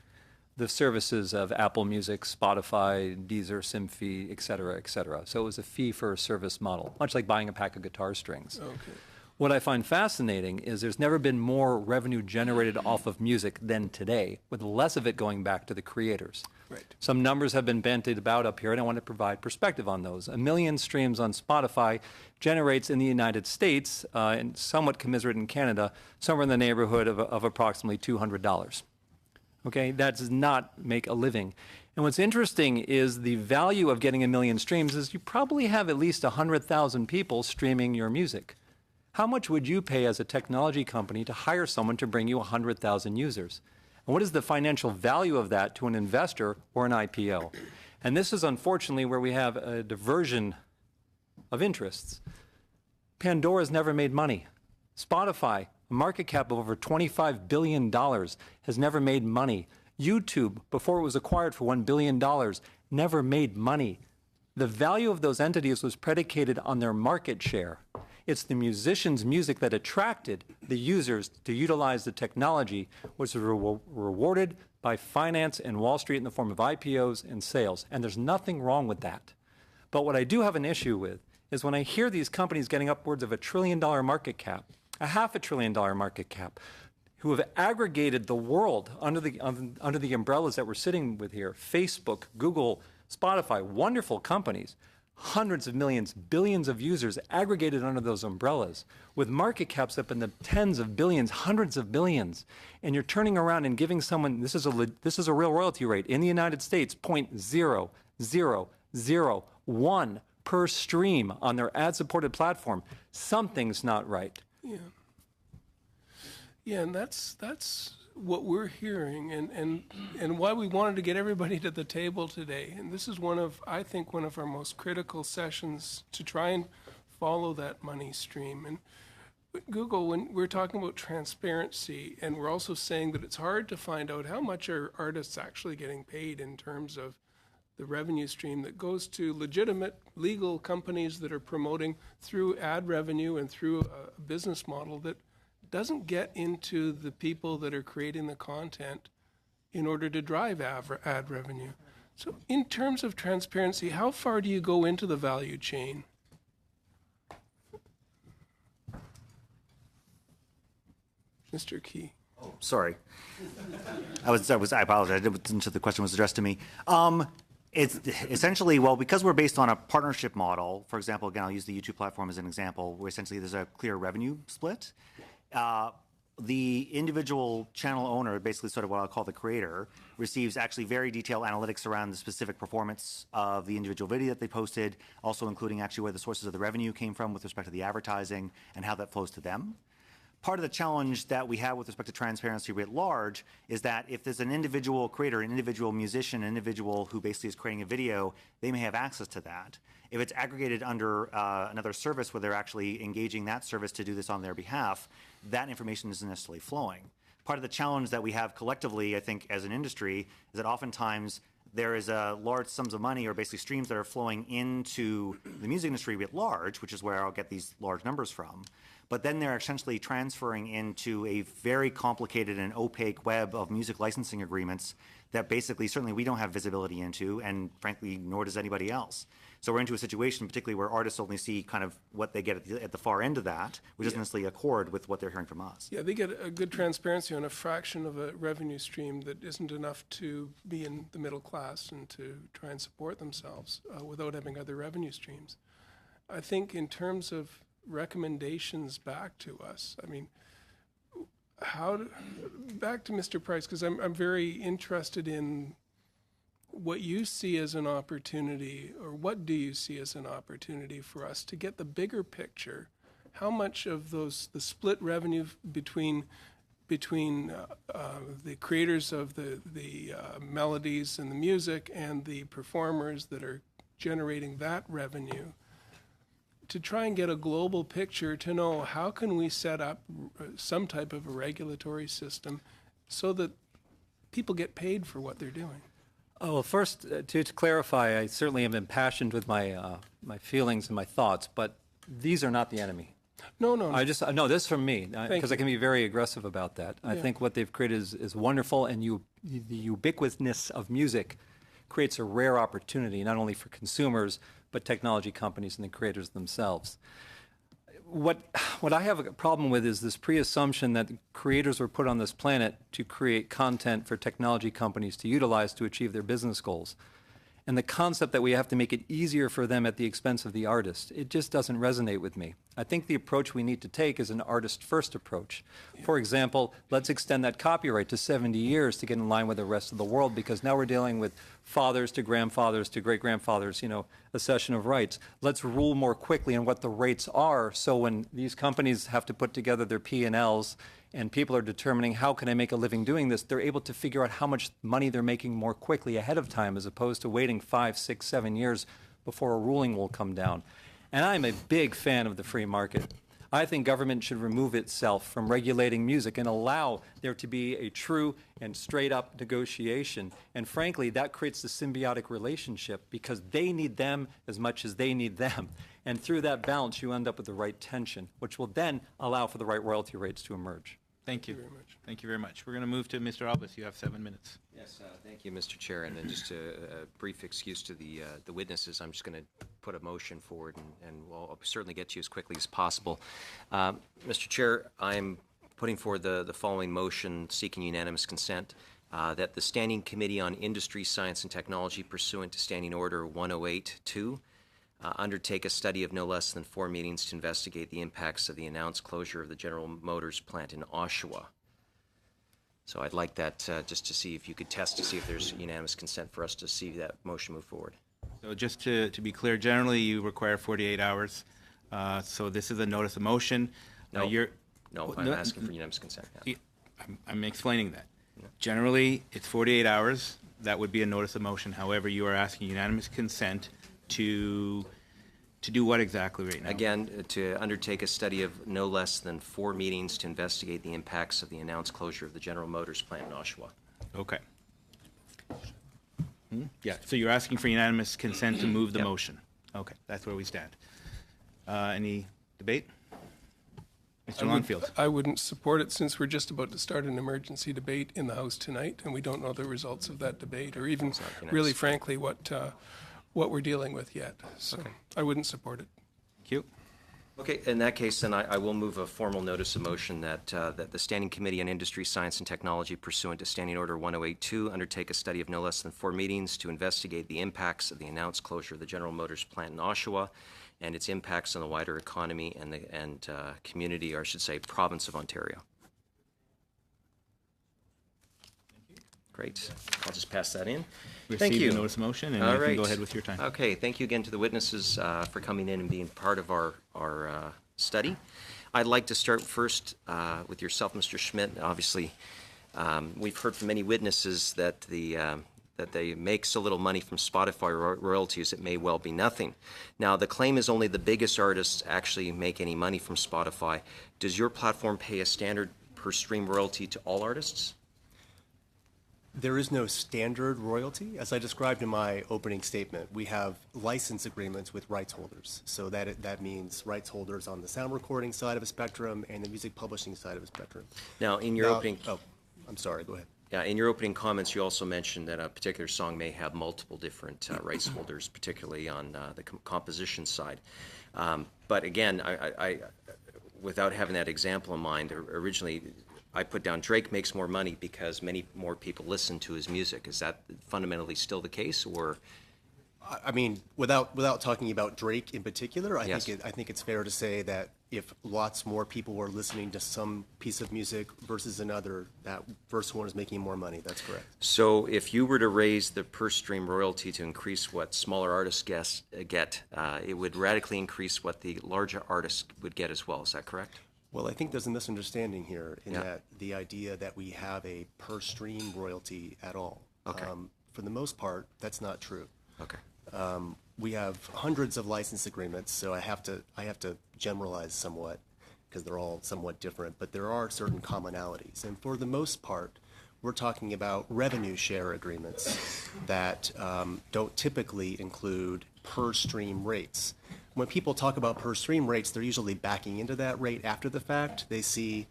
the services of Apple Music, Spotify, Deezer, Symphony, et cetera, et cetera. So it was a fee for a service model, much like buying a pack of guitar strings. Okay. What I find fascinating is there's never been more revenue generated off of music than today, with less of it going back to the creators. Right. Some numbers have been bandied about up here, and I want to provide perspective on those. 1 million streams on Spotify generates in the United States, and somewhat commiserate in Canada, somewhere in the neighborhood of approximately $200. Okay, that does not make a living. And what's interesting is the value of getting 1 million streams is you probably have at least 100,000 people streaming your music. How much would you pay as a technology company to hire someone to bring you 100,000 users? And what is the financial value of that to an investor or an IPO? And this is unfortunately where we have a diversion of interests. Pandora's never made money. Spotify, a market cap of over $25 billion, has never made money. YouTube, before it was acquired for $1 billion, never made money. The value of those entities was predicated on their market share. It's the musicians' music that attracted the users to utilize the technology, which was rewarded by finance and Wall Street in the form of IPOs and sales. And there's nothing wrong with that. But what I do have an issue with is when I hear these companies getting upwards of $1 trillion market cap, a $500 billion market cap, who have aggregated the world under the umbrellas that we're sitting with here, Facebook, Google, Spotify, wonderful companies, hundreds of millions, billions of users aggregated under those umbrellas with market caps up in the tens of billions, hundreds of billions. And you're turning around and giving someone, this is a real royalty rate in the United States, 0.0001 per stream on their ad-supported platform. Something's not right. Yeah. Yeah, and that's what we're hearing and why we wanted to get everybody to the table today. And this is I think one of our most critical sessions to try and follow that money stream. And Google, when we're talking about transparency, and we're also saying that it's hard to find out how much are artists actually getting paid in terms of the revenue stream that goes to legitimate legal companies that are promoting through ad revenue and through a business model that doesn't get into the people that are creating the content in order to drive ad revenue. So in terms of transparency, how far do you go into the value chain? Mr. Key. Oh, sorry. I apologize. I didn't the question was addressed to me. It's essentially, well, because we're based on a partnership model, for example, again, I'll use the YouTube platform as an example, where essentially there's a clear revenue split. The individual channel owner, basically sort of what I'll call the creator, receives actually very detailed analytics around the specific performance of the individual video that they posted, also including actually where the sources of the revenue came from with respect to the advertising and how that flows to them. Part of the challenge that we have with respect to transparency writ large is that if there's an individual creator, an individual musician, an individual who basically is creating a video, they may have access to that. If it's aggregated under another service where they're actually engaging that service to do this on their behalf, that information isn't necessarily flowing. Part of the challenge that we have collectively, I think, as an industry, is that oftentimes there is large sums of money, or basically streams that are flowing into the music industry writ large, which is where I'll get these large numbers from. But then they're essentially transferring into a very complicated and opaque web of music licensing agreements that basically certainly we don't have visibility into, and frankly, nor does anybody else. So we're into a situation particularly where artists only see kind of what they get at the far end of that, which doesn't necessarily accord with what they're hearing from us. Yeah, they get a good transparency on a fraction of a revenue stream that isn't enough to be in the middle class and to try and support themselves without having other revenue streams. I think in terms of recommendations back to us, I mean, back to Mr. Price, because I'm very interested in what you see as an opportunity, or what do you see as an opportunity for us to get the bigger picture? How much of the split revenue between the creators of the melodies and the music and the performers that are generating that revenue, to try and get a global picture to know how can we set up some type of a regulatory system so that people get paid for what they're doing. Oh, well, first, to clarify, I certainly am impassioned with my my feelings and my thoughts, but these are not the enemy. No. No, this is from me, because I can be very aggressive about that. I think what they've created is wonderful, and the ubiquitousness of music creates a rare opportunity, not only for consumers, but technology companies and the creators themselves. What I have a problem with is this pre-assumption that creators were put on this planet to create content for technology companies to utilize to achieve their business goals. And the concept that we have to make it easier for them at the expense of the artist, it just doesn't resonate with me. I think the approach we need to take is an artist-first approach. For example, let's extend that copyright to 70 years to get in line with the rest of the world, because now we're dealing with fathers to grandfathers to great-grandfathers, accession of rights. Let's rule more quickly on what the rates are, so when these companies have to put together their P&Ls and people are determining how can I make a living doing this, they're able to figure out how much money they're making more quickly ahead of time, as opposed to waiting 5, 6, 7 years before a ruling will come down. And I'm a big fan of the free market. I think government should remove itself from regulating music and allow there to be a true and straight-up negotiation. And frankly, that creates the symbiotic relationship, because they need them as much as they need them. And through that balance, you end up with the right tension, which will then allow for the right royalty rates to emerge. Thank you very much. Thank you very much. We're going to move to Mr. Albus. You have 7 minutes. Yes, thank you, Mr. Chair. And then just a brief excuse to the witnesses. I'm just going to put a motion forward, and I'll certainly get to you as quickly as possible. Mr. Chair, I'm putting forward the following motion seeking unanimous consent, that the Standing Committee on Industry, Science, and Technology, pursuant to Standing Order 108-2, undertake a study of no less than 4 meetings to investigate the impacts of the announced closure of the General Motors plant in Oshawa. So I'd like that just to see if you could test to see if there's unanimous consent for us to see that motion move forward. So just to be clear, generally you require 48 hours. So this is a notice of motion. No, I'm asking for unanimous consent. Yeah. I'm explaining that. Generally, it's 48 hours. That would be a notice of motion. However, you are asking unanimous consent to do what exactly right now? Again, to undertake a study of no less than 4 meetings to investigate the impacts of the announced closure of the General Motors plant in Oshawa. Okay. Yeah, so you're asking for unanimous consent to move the motion. Okay, that's where we stand. Any debate? Mr. Longfield. I wouldn't support it, since we're just about to start an emergency debate in the House tonight, and we don't know the results of that debate, or even really frankly what we're dealing with yet. So I wouldn't support it. Thank you. Okay, in that case, then I will move a formal notice of motion that the Standing Committee on Industry, Science, and Technology, pursuant to Standing Order 108-2, undertake a study of no less than 4 meetings to investigate the impacts of the announced closure of the General Motors plant in Oshawa and its impacts on the wider economy and community, or I should say, province of Ontario. Great. I'll just pass that in. Thank you. The notice of motion, and All you right. can go ahead with your time. Okay. Thank you again to the witnesses for coming in and being part of our study. I'd like to start first with yourself, Mr. Schmidt. Obviously, we've heard from many witnesses that that they make so little money from Spotify royalties, it may well be nothing. Now, the claim is only the biggest artists actually make any money from Spotify. Does your platform pay a standard per stream royalty to all artists? There is no standard royalty. As I described in my opening statement, we have license agreements with rights holders. So that means rights holders on the sound recording side of a spectrum and the music publishing side of a spectrum. Now, in your opening... Oh, I'm sorry, go ahead. Yeah, in your opening comments, you also mentioned that a particular song may have multiple different rights holders, particularly on the composition side. But again, I without having that example in mind, originally I put down Drake makes more money because many more people listen to his music. Is that fundamentally still the case, or? I mean, without talking about Drake in particular, I Yes. think it's fair to say that if lots more people were listening to some piece of music versus another, that first one is making more money. That's correct. So if you were to raise the per stream royalty to increase what smaller artists get, it would radically increase what the larger artists would get as well. Is that correct? Well, I think there's a misunderstanding here in Yeah. that the idea that we have a per stream royalty at all. Okay. For the most part, that's not true. Okay. We have hundreds of license agreements, so I have to generalize somewhat because they're all somewhat different, but there are certain commonalities. And for the most part, we're talking about revenue share agreements that don't typically include per stream rates. When people talk about per stream rates, they're usually backing into that rate after the fact. They see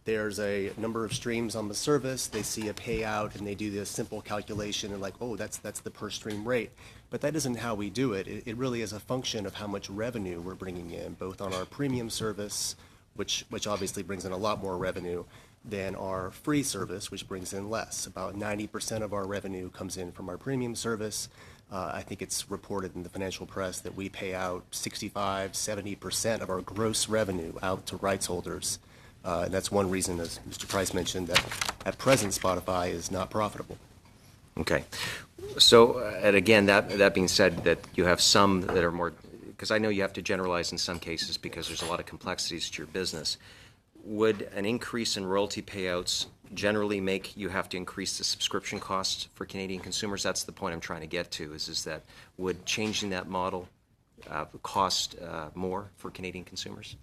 there's a number of streams on the service, they see a payout, and they do this simple calculation and like, oh, that's the per stream rate. But that isn't how we do it. It really is a function of how much revenue we're bringing in, both on our premium service, which obviously brings in a lot more revenue, than our free service, which brings in less. About 90% of our revenue comes in from our premium service. I think it's reported in the financial press that we pay out 65, 70% of our gross revenue out to rights holders. And that's one reason, as Mr. Price mentioned, that at present Spotify is not profitable. Okay. So, and again, that being said, that you have some that are more, because I know you have to generalize in some cases because there's a lot of complexities to your business. Would an increase in royalty payouts generally make you have to increase the subscription costs for Canadian consumers? That's the point I'm trying to get to, is that would changing that model cost more for Canadian consumers?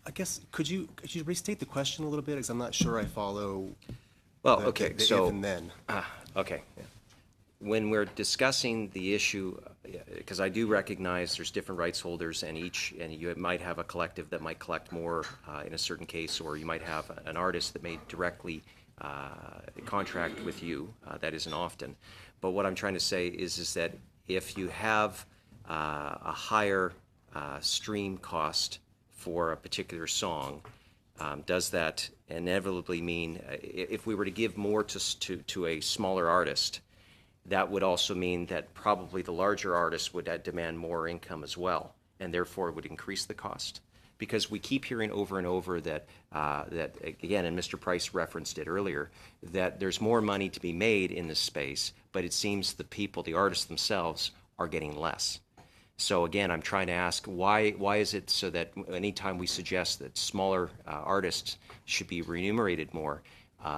I guess, could you restate the question a little bit, because I'm not sure I follow. Well, the, okay, the so if and then. Okay. When we're discussing the issue, because I do recognize there's different rights holders, and you might have a collective that might collect more in a certain case, or you might have an artist that may directly contract with you. That isn't often. But what I'm trying to say is that if you have a higher stream cost for a particular song, does that inevitably mean if we were to give more to a smaller artist, that would also mean that probably the larger artist would demand more income as well, and therefore would increase the cost? Because we keep hearing over and over that again, and Mr. Price referenced it earlier, that there's more money to be made in this space, but it seems the artists themselves, are getting less. So again, I'm trying to ask, why is it so that anytime we suggest that smaller artists should be remunerated more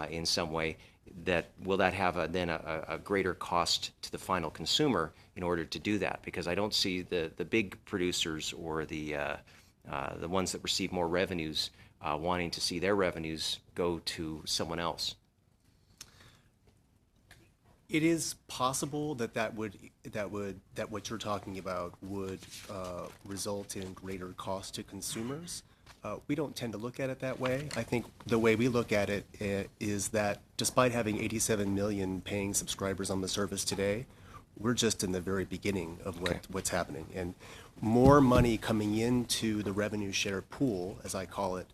in some way, will that have then a greater cost to the final consumer in order to do that? Because I don't see the big producers or the ones that receive more revenues wanting to see their revenues go to someone else. It is possible that what you're talking about would result in greater cost to consumers. We don't tend to look at it that way. I think the way we look at it is that despite having 87 million paying subscribers on the service today, we're just in the very beginning of what's happening. And more money coming into the revenue share pool, as I call it,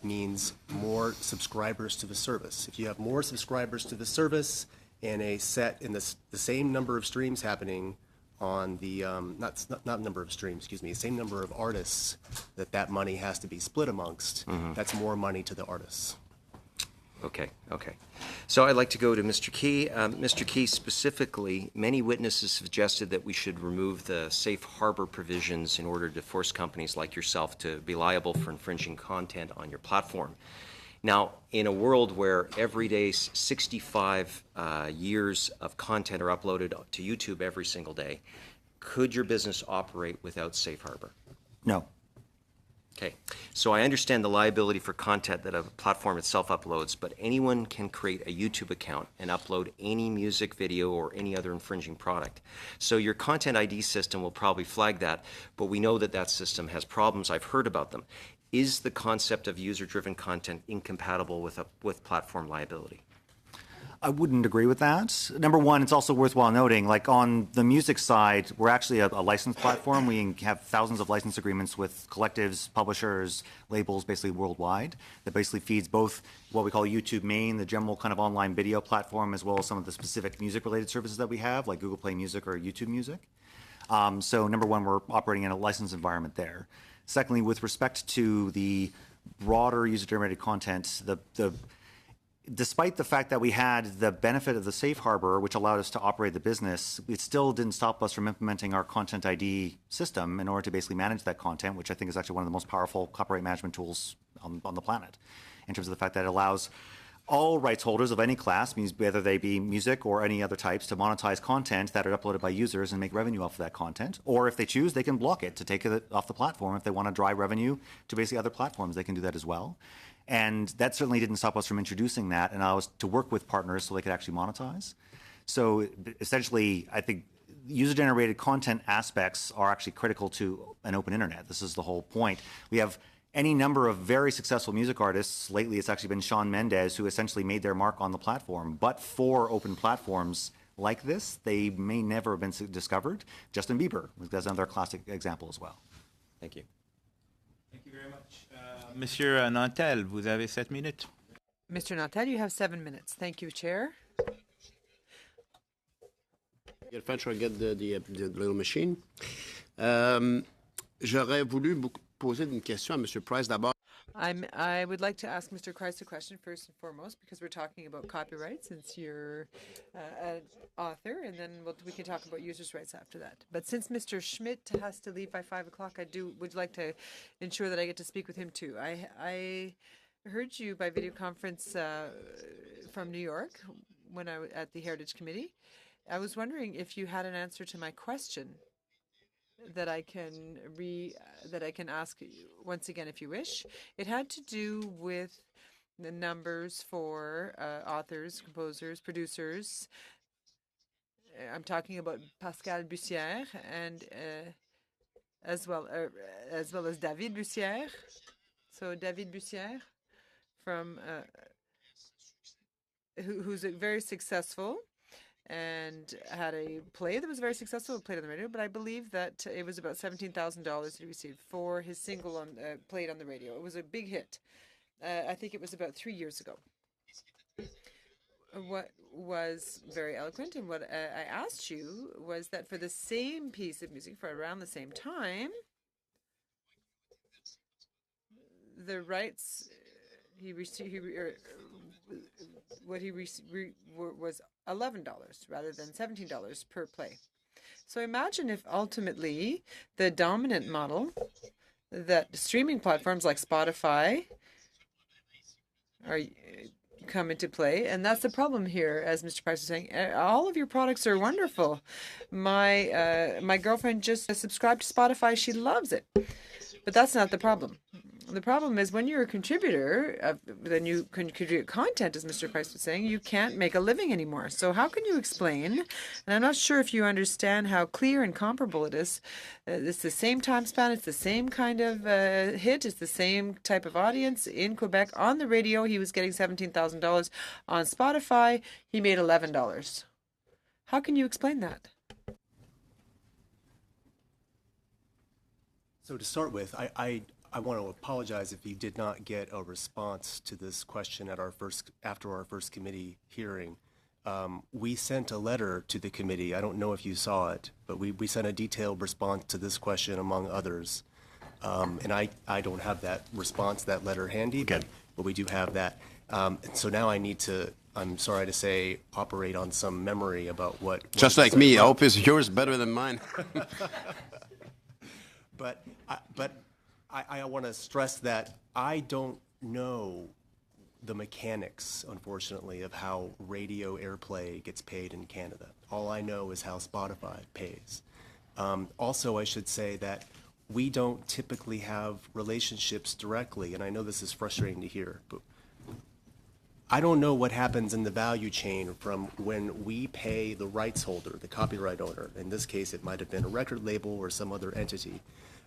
means more subscribers to the service. If you have more subscribers to the service and a the same number of streams happening on the not number of streams, excuse me, same number of artists that money has to be split amongst, that's more money to the artists. Okay. So I'd like to go to Mr. Key. Mr. Key, specifically, many witnesses suggested that we should remove the safe harbor provisions in order to force companies like yourself to be liable for infringing content on your platform. Now, in a world where every day 65 years of content are uploaded to YouTube every single day, could your business operate without safe harbor? No. Okay, so I understand the liability for content that a platform itself uploads, but anyone can create a YouTube account and upload any music, video, or any other infringing product. So your Content ID system will probably flag that, but we know that that system has problems. I've heard about them. Is the concept of user-driven content incompatible with platform liability? I wouldn't agree with that. Number one, it's also worthwhile noting, like on the music side, we're actually a licensed platform. We have thousands of license agreements with collectives, publishers, labels, basically worldwide, that basically feeds both what we call YouTube Main, the general kind of online video platform, as well as some of the specific music-related services that we have, like Google Play Music or YouTube Music. So number one, we're operating in a licensed environment there. Secondly, with respect to the broader user-generated content, despite the fact that we had the benefit of the safe harbor, which allowed us to operate the business, it still didn't stop us from implementing our Content ID system in order to basically manage that content, which I think is actually one of the most powerful copyright management tools on the planet, in terms of the fact that it allows all rights holders of any class, whether they be music or any other types, to monetize content that are uploaded by users and make revenue off of that content. Or if they choose, they can block it to take it off the platform. If they want to drive revenue to basically other platforms, they can do that as well. And that certainly didn't stop us from introducing that and allow us to work with partners so they could actually monetize. So essentially, I think user-generated content aspects are actually critical to an open internet. This is the whole point. We have any number of very successful music artists. Lately, it's actually been Shawn Mendes who essentially made their mark on the platform. But for open platforms like this, they may never have been discovered. Justin Bieber is another classic example as well. Thank you. Thank you very much. Monsieur Nantel, vous avez 7 minutes. Mr. Nantel, you have 7 minutes. Thank you, Chair. If I try to get the little machine. J'aurais voulu poser une question à Monsieur Price d'abord. I would like to ask Mr. Christ a question first and foremost, because we're talking about copyright, since you're an author, and then we can talk about users' rights after that. But since Mr. Schmidt has to leave by 5 o'clock, would like to ensure that I get to speak with him too. I heard you by video conference from New York when I was at the Heritage Committee. I was wondering if you had an answer to my question that I can ask once again if you wish. It had to do with the numbers for authors, composers, producers. I'm talking about Pascal Bussière and as well as David Bussière. So David Bussière from who's very successful and had a play that was very successful, played on the radio, but I believe that it was about $17,000 that he received for his single played on the radio. It was a big hit. I think it was about 3 years ago. What was very eloquent and what I asked you was that for the same piece of music for around the same time, the rights he received, was $11 rather than $17 per play. So imagine if ultimately the dominant model that streaming platforms like Spotify come into play, and that's the problem here, as Mr. Price was saying. All of your products are wonderful. My girlfriend just subscribed to Spotify. She loves it, but that's not the problem. The problem is when you're a contributor, then you contribute content, as Mr. Price was saying, you can't make a living anymore. So how can you explain, and I'm not sure if you understand how clear and comparable it is, it's the same time span, it's the same kind of hit, it's the same type of audience in Quebec. On the radio, he was getting $17,000. On Spotify, he made $11. How can you explain that? So to start with, I want to apologize if you did not get a response to this question after our first committee hearing. We sent a letter to the committee. I don't know if you saw it, but we sent a detailed response to this question, among others. And I don't have that response, that letter handy, but we do have that. And so now I need to, I'm sorry to say, operate on some memory about what. Just like me, I hope yours better than mine. But I want to stress that I don't know the mechanics, unfortunately, of how radio airplay gets paid in Canada. All I know is how Spotify pays. Also, I should say that we don't typically have relationships directly, and I know this is frustrating to hear, but I don't know what happens in the value chain from when we pay the rights holder, the copyright owner. In this case, it might have been a record label or some other entity,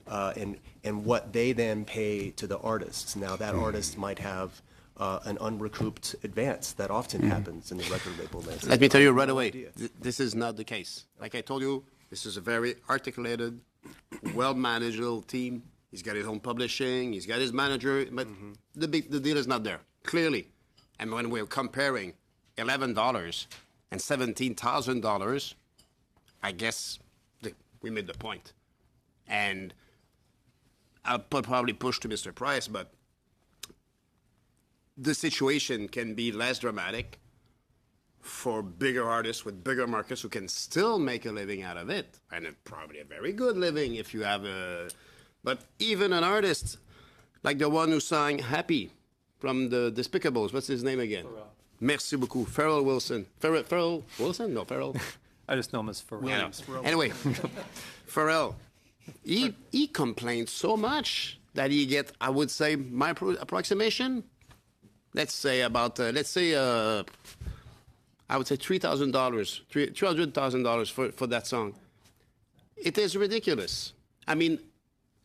and what they then pay to the artists. Now, that artist might have an unrecouped advance. That often happens in the record label landscape. Let me tell you right away, this is not the case. Like I told you, this is a very articulated, well-managed little team. He's got his own publishing, he's got his manager, but the deal is not there, clearly. And when we're comparing $11 and $17,000, I guess we made the point. And I'll probably push to Mr. Price, but the situation can be less dramatic for bigger artists with bigger markets who can still make a living out of it, and probably a very good living if you have a... But even an artist like the one who sang Happy from the Despicables, what's his name again? Pharrell. Merci beaucoup. Pharrell Wilson. Pharrell Wilson? No, Pharrell. I just know him as Pharrell. Williams. Anyway, Pharrell, he complained so much that he get, I would say, my approximation, let's say about, I would say $3,000, $300,000 for that song. It is ridiculous. I mean,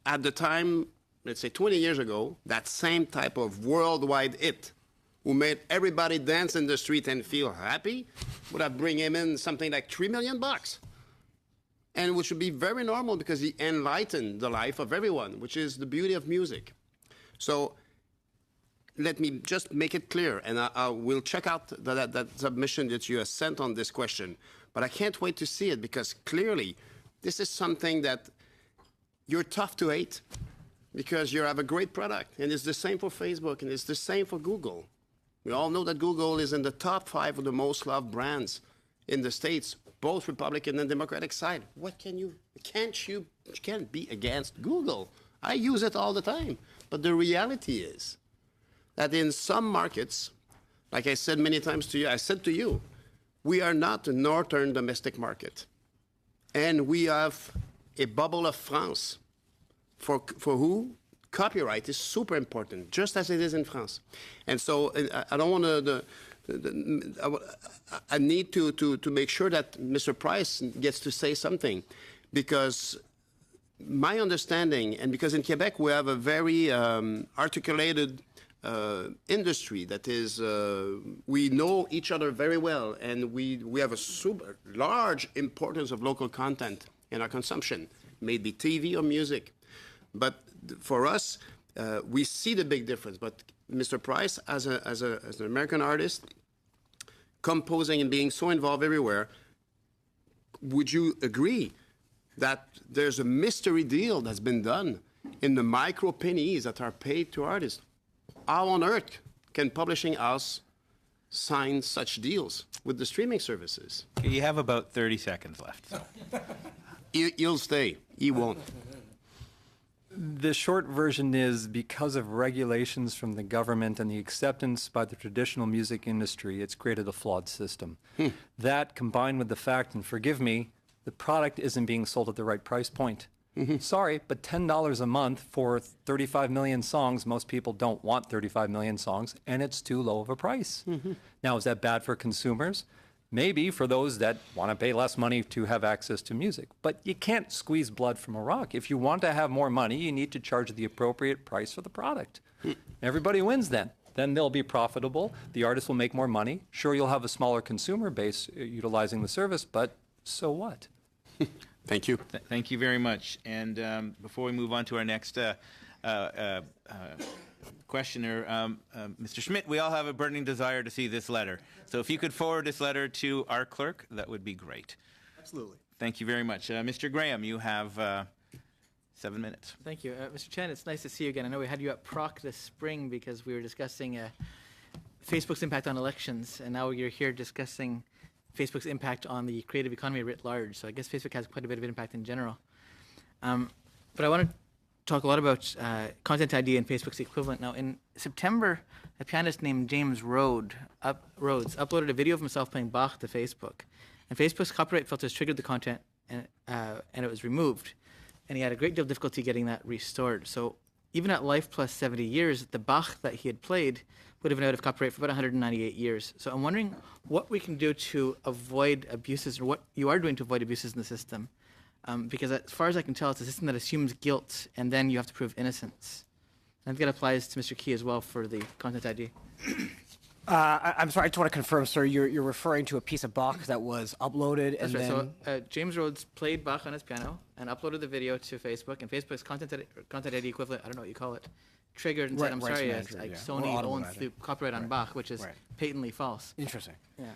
at the time, let's say 20 years ago, that same type of worldwide hit who made everybody dance in the street and feel happy would have bring him in something like $3 million. And which would be very normal because he enlightened the life of everyone, which is the beauty of music. So let me just make it clear, and I will check out that submission that you have sent on this question. But I can't wait to see it because clearly this is something that you're tough to hate because you have a great product. And it's the same for Facebook, and it's the same for Google. We all know that Google is in the top 5 of the most loved brands in the States, both Republican and Democratic side. What can you can't be against Google. I use it all the time. But the reality is that in some markets, like I said many times to you, I said to you, we are not a northern domestic market. And we have a bubble of France for who copyright is super important, just as it is in France. And so I don't want to... I need to make sure that Mr. Price gets to say something, because my understanding, and because in Quebec we have a very articulated industry that is, we know each other very well, and we have a super large importance of local content in our consumption, maybe TV or music. But for us, we see the big difference. But Mr. Price, as an American artist, composing and being so involved everywhere, would you agree that there's a mystery deal that's been done in the micro pennies that are paid to artists? How on earth can publishing house sign such deals with the streaming services? You have about 30 seconds left. So. He'll stay. He won't. The short version is because of regulations from the government and the acceptance by the traditional music industry, it's created a flawed system. That combined with the fact, and forgive me, the product isn't being sold at the right price point. Sorry, but $10 a month for 35 million songs, most people don't want 35 million songs, and it's too low of a price. Now, is that bad for consumers? Maybe for those that want to pay less money to have access to music. But you can't squeeze blood from a rock. If you want to have more money, you need to charge the appropriate price for the product. Everybody wins then. Then they'll be profitable. The artist will make more money. Sure, you'll have a smaller consumer base utilizing the service, but so what? Thank you. Thank you very much. And before we move on to our next questioner, Mr. Schmidt, we all have a burning desire to see this letter. So if you could forward this letter to our clerk, that would be great. Absolutely. Thank you very much. Mr. Graham, you have 7 minutes. Thank you. Mr. Chen, it's nice to see you again. I know we had you at PROC this spring because we were discussing Facebook's impact on elections, and now you're here discussing Facebook's impact on the creative economy writ large. So I guess Facebook has quite a bit of impact in general. But I want to talk a lot about Content ID and Facebook's equivalent. Now, in September, a pianist named James Rhodes uploaded a video of himself playing Bach to Facebook. And Facebook's copyright filters triggered the content, and it was removed. and he had a great deal of difficulty getting that restored. So even at life plus 70 years, the Bach that he had played would have been out of copyright for about 198 years. So I'm wondering what we can do to avoid abuses, or what you are doing to avoid abuses in the system. Because as far as I can tell, it's a system that assumes guilt, and then you have to prove innocence. I think that applies to Mr. Key as well for the content ID. I'm sorry, I just want to confirm, sir, you're referring to a piece of Bach that was uploaded and That's right. then... So James Rhodes played Bach on his piano and uploaded the video to Facebook, and Facebook's content ID equivalent, I don't know what you call it, triggered and said, I'm sorry, Sony owns the copyright on Bach, which is patently false. Interesting. Yeah.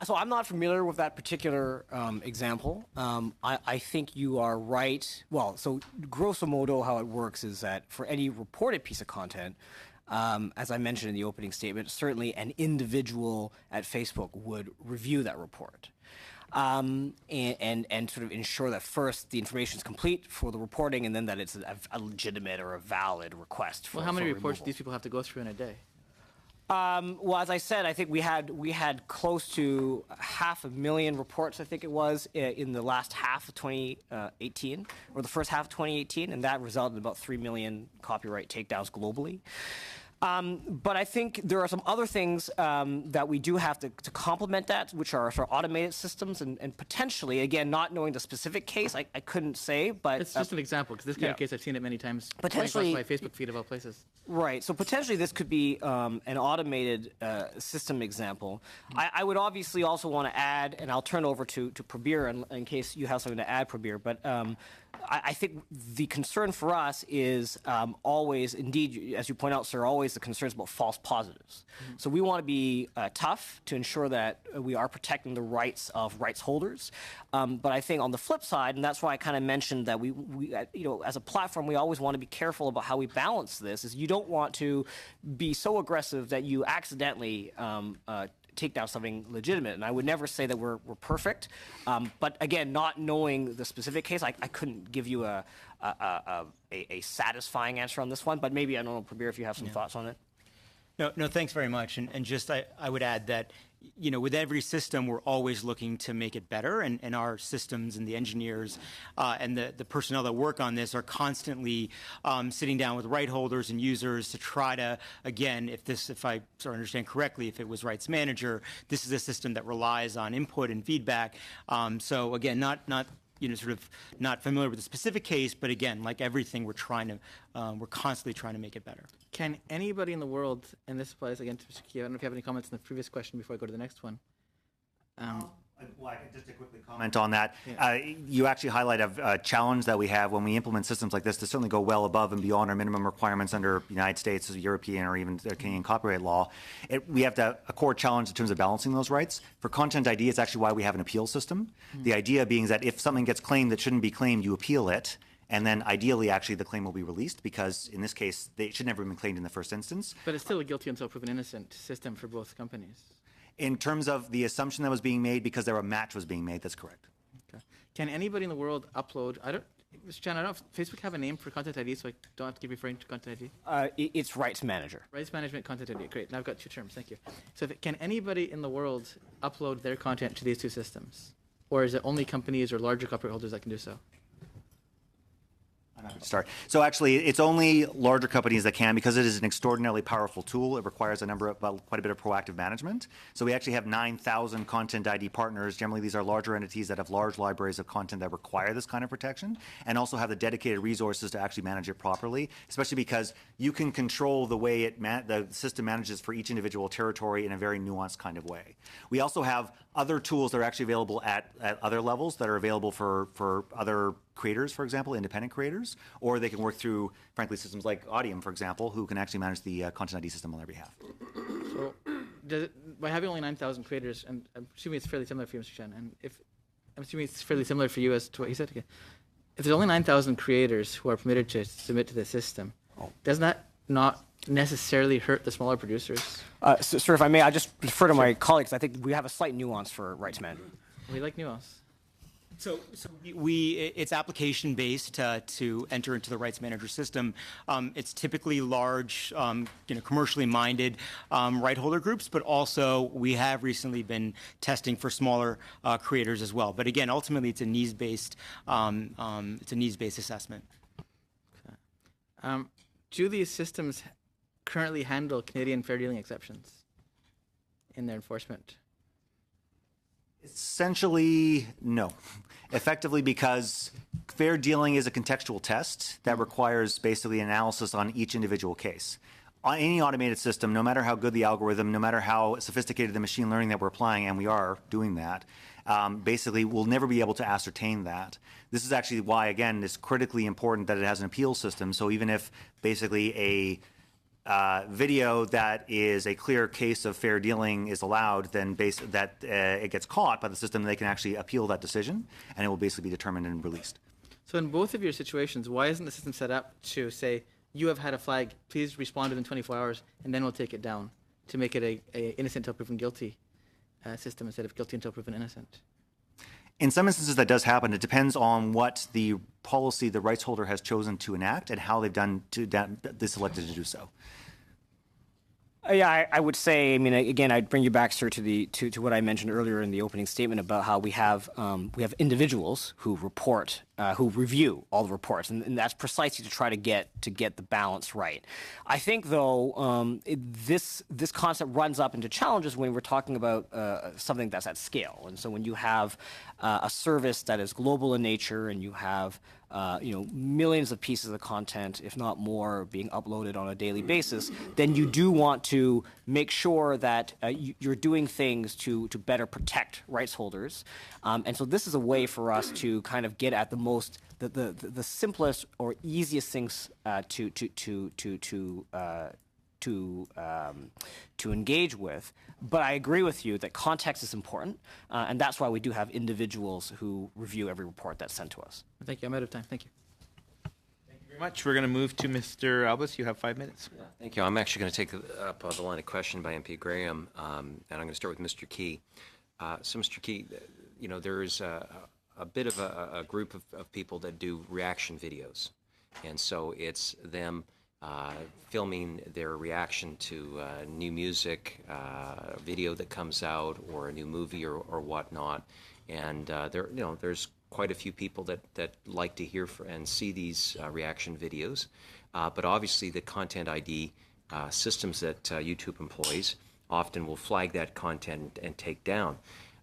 So I'm not familiar with that particular example. I think you are right. Well, so grosso modo, how it works is that for any reported piece of content, as I mentioned in the opening statement, certainly an individual at Facebook would review that report and sort of ensure that first the information is complete for the reporting, and then that it's a legitimate or a valid request for Well, how many for reports removal. do these people have to go through in a day? Well, as I said, I think we had close to 500,000 reports, I think it was, in the last half of 2018, or the first half of 2018, and that resulted in about 3 million copyright takedowns globally. But I think there are some other things that we do have to complement that, which are sort of automated systems, and potentially, again, not knowing the specific case, I couldn't say, but... It's just an example, because this kind of case, I've seen it many times. Potentially- my Facebook feed of all places. Right. So potentially this could be an automated system example. I would obviously also want to add, and I'll turn over to Prabir in case you have something to add, Prabir, but I think the concern for us is always, indeed, as you point out, sir, always the concerns about false positives. So we want to be tough to ensure that we are protecting the rights of rights holders. But I think on the flip side, and that's why I kind of mentioned that we as a platform, we always want to be careful about how we balance this, is you don't want to be so aggressive that you accidentally take down something legitimate. And I would never say that we're perfect. But again, not knowing the specific case, I couldn't give you a satisfying answer on this one. But maybe, I don't know, Prabir, if you have some thoughts on it. No, thanks very much. And just I would add that, with every system, we're always looking to make it better, and our systems and the engineers and the personnel that work on this are constantly sitting down with right holders and users to try to, again, if I sort of understand correctly, if it was Rights Manager, this is a system that relies on input and feedback. So again, not sort of not familiar with the specific case, but again, like everything, we're constantly trying to make it better. Can anybody in the world, and this applies again to Mr. Key, I don't know if you have any comments on the previous question before I go to the next one. Just to quickly comment on that, you actually highlight a challenge that we have when we implement systems like this to certainly go well above and beyond our minimum requirements under United States, European, or even Canadian copyright law. We have a core challenge in terms of balancing those rights. For Content ID, it's actually why we have an appeal system. The idea being is that if something gets claimed that shouldn't be claimed, you appeal it. And then ideally, actually, the claim will be released because, in this case, it should never have been claimed in the first instance. But it's still a guilty until proven innocent system for both companies. In terms of the assumption that was being made because a match was being made, that's correct. Okay. Can anybody in the world upload, Mr. Chan, I don't know if Facebook have a name for Content ID, so I don't have to keep referring to Content ID? It's Rights Manager. Rights Management Content ID, great. Now I've got two terms, thank you. So can anybody in the world upload their content to these two systems? Or is it only companies or larger copyright holders that can do so? Start. So actually, it's only larger companies that can, because it is an extraordinarily powerful tool. It requires quite a bit of proactive management. So we actually have 9,000 Content ID partners. Generally, these are larger entities that have large libraries of content that require this kind of protection, and also have the dedicated resources to actually manage it properly, especially because you can control the way the system manages for each individual territory in a very nuanced kind of way. We also have other tools that are actually available at other levels that are available for other creators, for example, independent creators, or they can work through, frankly, systems like Audium, for example, who can actually manage the Content ID system on their behalf. So by having only 9,000 creators, and I'm assuming it's fairly similar for you, Mr. Chen, and I'm assuming it's fairly similar for you as to what he said. Okay. If there's only 9,000 creators who are permitted to submit to the system, doesn't that not necessarily hurt the smaller producers? Sir, if I may, I just refer to my colleagues. I think we have a slight nuance for Rights Management. We like nuance. It's application based to enter into the rights manager system. It's typically large, commercially minded right holder groups, but also we have recently been testing for smaller creators as well. But again, ultimately, it's a needs based assessment. Do these systems currently handle Canadian fair dealing exceptions in their enforcement? Essentially, no. Effectively, because fair dealing is a contextual test that requires basically analysis on each individual case. On any automated system, no matter how good the algorithm, no matter how sophisticated the machine learning that we're applying, and we are doing that, basically we'll never be able to ascertain that. This is actually why, again, it's critically important that it has an appeal system. So even if basically a video that is a clear case of fair dealing is allowed, then it gets caught by the system, they can actually appeal that decision, and it will basically be determined and released. So in both of your situations, why isn't the system set up to say, you have had a flag, please respond within 24 hours, and then we'll take it down, to make it a innocent until proven guilty system instead of guilty until proven innocent? In some instances, that does happen. It depends on what the policy the rights holder has chosen to enact and how they selected to do so. Yeah, I would say. I mean, again, I'd bring you back, sir, to what I mentioned earlier in the opening statement about how we have individuals who report, who review all the reports, and that's precisely to try to get the balance right. I think, though, this concept runs up into challenges when we're talking about something that's at scale, and so when you have a service that is global in nature, and you have millions of pieces of content, if not more, being uploaded on a daily basis, then you do want to make sure that you're doing things to better protect rights holders. And so this is a way for us to kind of get at the simplest or easiest things to engage with. But I agree with you that context is important, and that's why we do have individuals who review every report that's sent to us. Thank you. I'm out of time. Thank you. Thank you very much. We're going to move to Mr. Albus. You have 5 minutes. Thank you. I'm actually going to take up the line of question by MP Graham, and I'm going to start with Mr. Key. So, Mr. Key, there is a bit of a group of people that do reaction videos, and so it's them filming their reaction to new music, video that comes out, or a new movie, or whatnot. And there's quite a few people that like to hear and see these reaction videos. But obviously, the Content ID systems that YouTube employs often will flag that content and take down.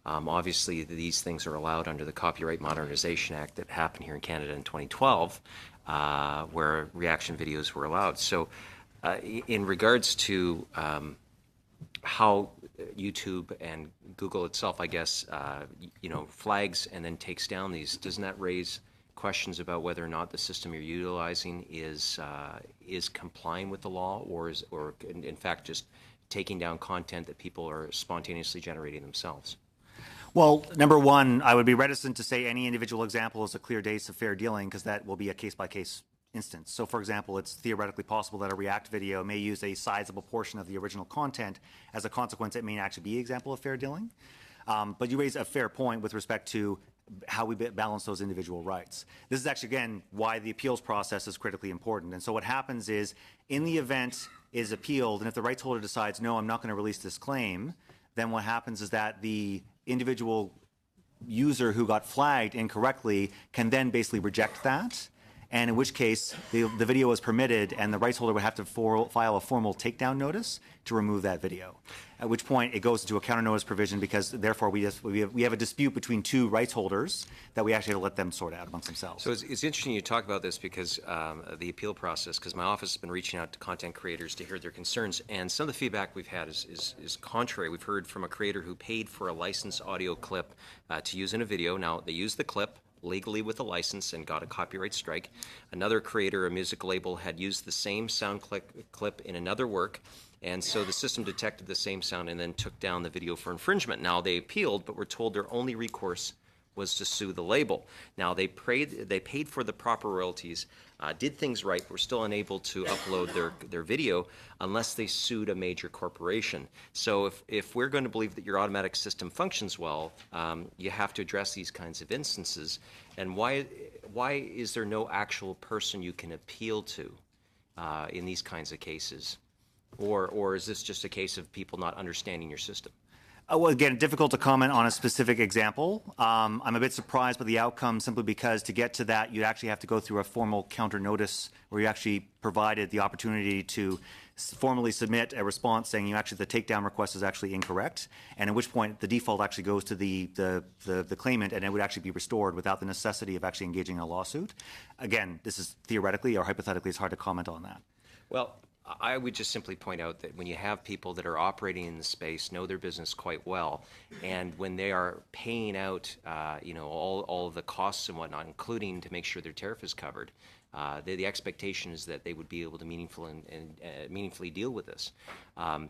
Obviously, these things are allowed under the Copyright Modernization Act that happened here in Canada in 2012. Where reaction videos were allowed. So in regards to how YouTube and Google itself, I guess, flags and then takes down these, doesn't that raise questions about whether or not the system you're utilizing is complying with the law, or in fact just taking down content that people are spontaneously generating themselves? Well, number one, I would be reticent to say any individual example is a clear case of fair dealing, because that will be a case-by-case instance. So, for example, it's theoretically possible that a React video may use a sizable portion of the original content. As a consequence, it may actually be an example of fair dealing. But you raise a fair point with respect to how we balance those individual rights. This is actually, again, why the appeals process is critically important. And so what happens is, in the event is appealed, and if the rights holder decides, no, I'm not going to release this claim, then what happens is that the individual user who got flagged incorrectly can then basically reject that, and in which case the video is permitted, and the rights holder would have to file a formal takedown notice to remove that video, at which point it goes into a counter notice provision, because therefore we have a dispute between two rights holders that we actually have to let them sort out amongst themselves. So it's interesting you talk about this, because the appeal process, because my office has been reaching out to content creators to hear their concerns, and some of the feedback we've had is contrary. We've heard from a creator who paid for a licensed audio clip to use in a video. Now, they used the clip legally with a license and got a copyright strike. Another creator, a music label, had used the same sound clip in another work, and so the system detected the same sound and then took down the video for infringement. Now, they appealed, but were told their only recourse was to sue the label. Now, they paid for the proper royalties, did things right, were still unable to upload their video unless they sued a major corporation. So if we're going to believe that your automatic system functions well, you have to address these kinds of instances. And why is there no actual person you can appeal to in these kinds of cases? Or is this just a case of people not understanding your system? Well, again, difficult to comment on a specific example. I'm a bit surprised by the outcome simply because to get to that, you actually have to go through a formal counter notice where you actually provided the opportunity to formally submit a response saying the takedown request is actually incorrect, and at which point the default actually goes to the claimant, and it would actually be restored without the necessity of actually engaging in a lawsuit. Again, this is theoretically or hypothetically, it's hard to comment on that. Well, I would just simply point out that when you have people that are operating in the space, know their business quite well, and when they are paying out, all of the costs and whatnot, including to make sure their tariff is covered, the expectation is that they would be able to meaningfully deal with this.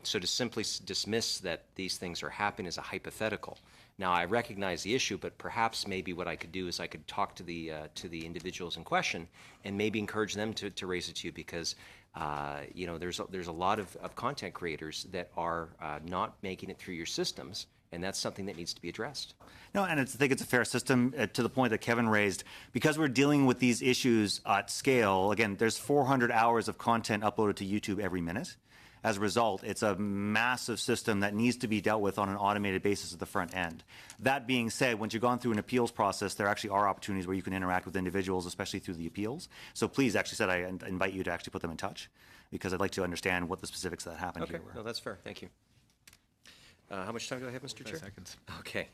So to simply dismiss that these things are happening is a hypothetical. Now, I recognize the issue, but perhaps maybe what I could do is I could talk to the individuals in question and maybe encourage them to raise it to you, because there's a lot of content creators that are not making it through your systems, and that's something that needs to be addressed. No, and I think it's a fair system to the point that Kevin raised. Because we're dealing with these issues at scale, again, there's 400 hours of content uploaded to YouTube every minute. As a result, it's a massive system that needs to be dealt with on an automated basis at the front end. That being said, once you've gone through an appeals process, there actually are opportunities where you can interact with individuals, especially through the appeals. So please, I invite you to actually put them in touch, because I'd like to understand what the specifics that happened here were. No, that's fair. Thank you. How much time do I have, Mr. Chair? 5 seconds. Okay.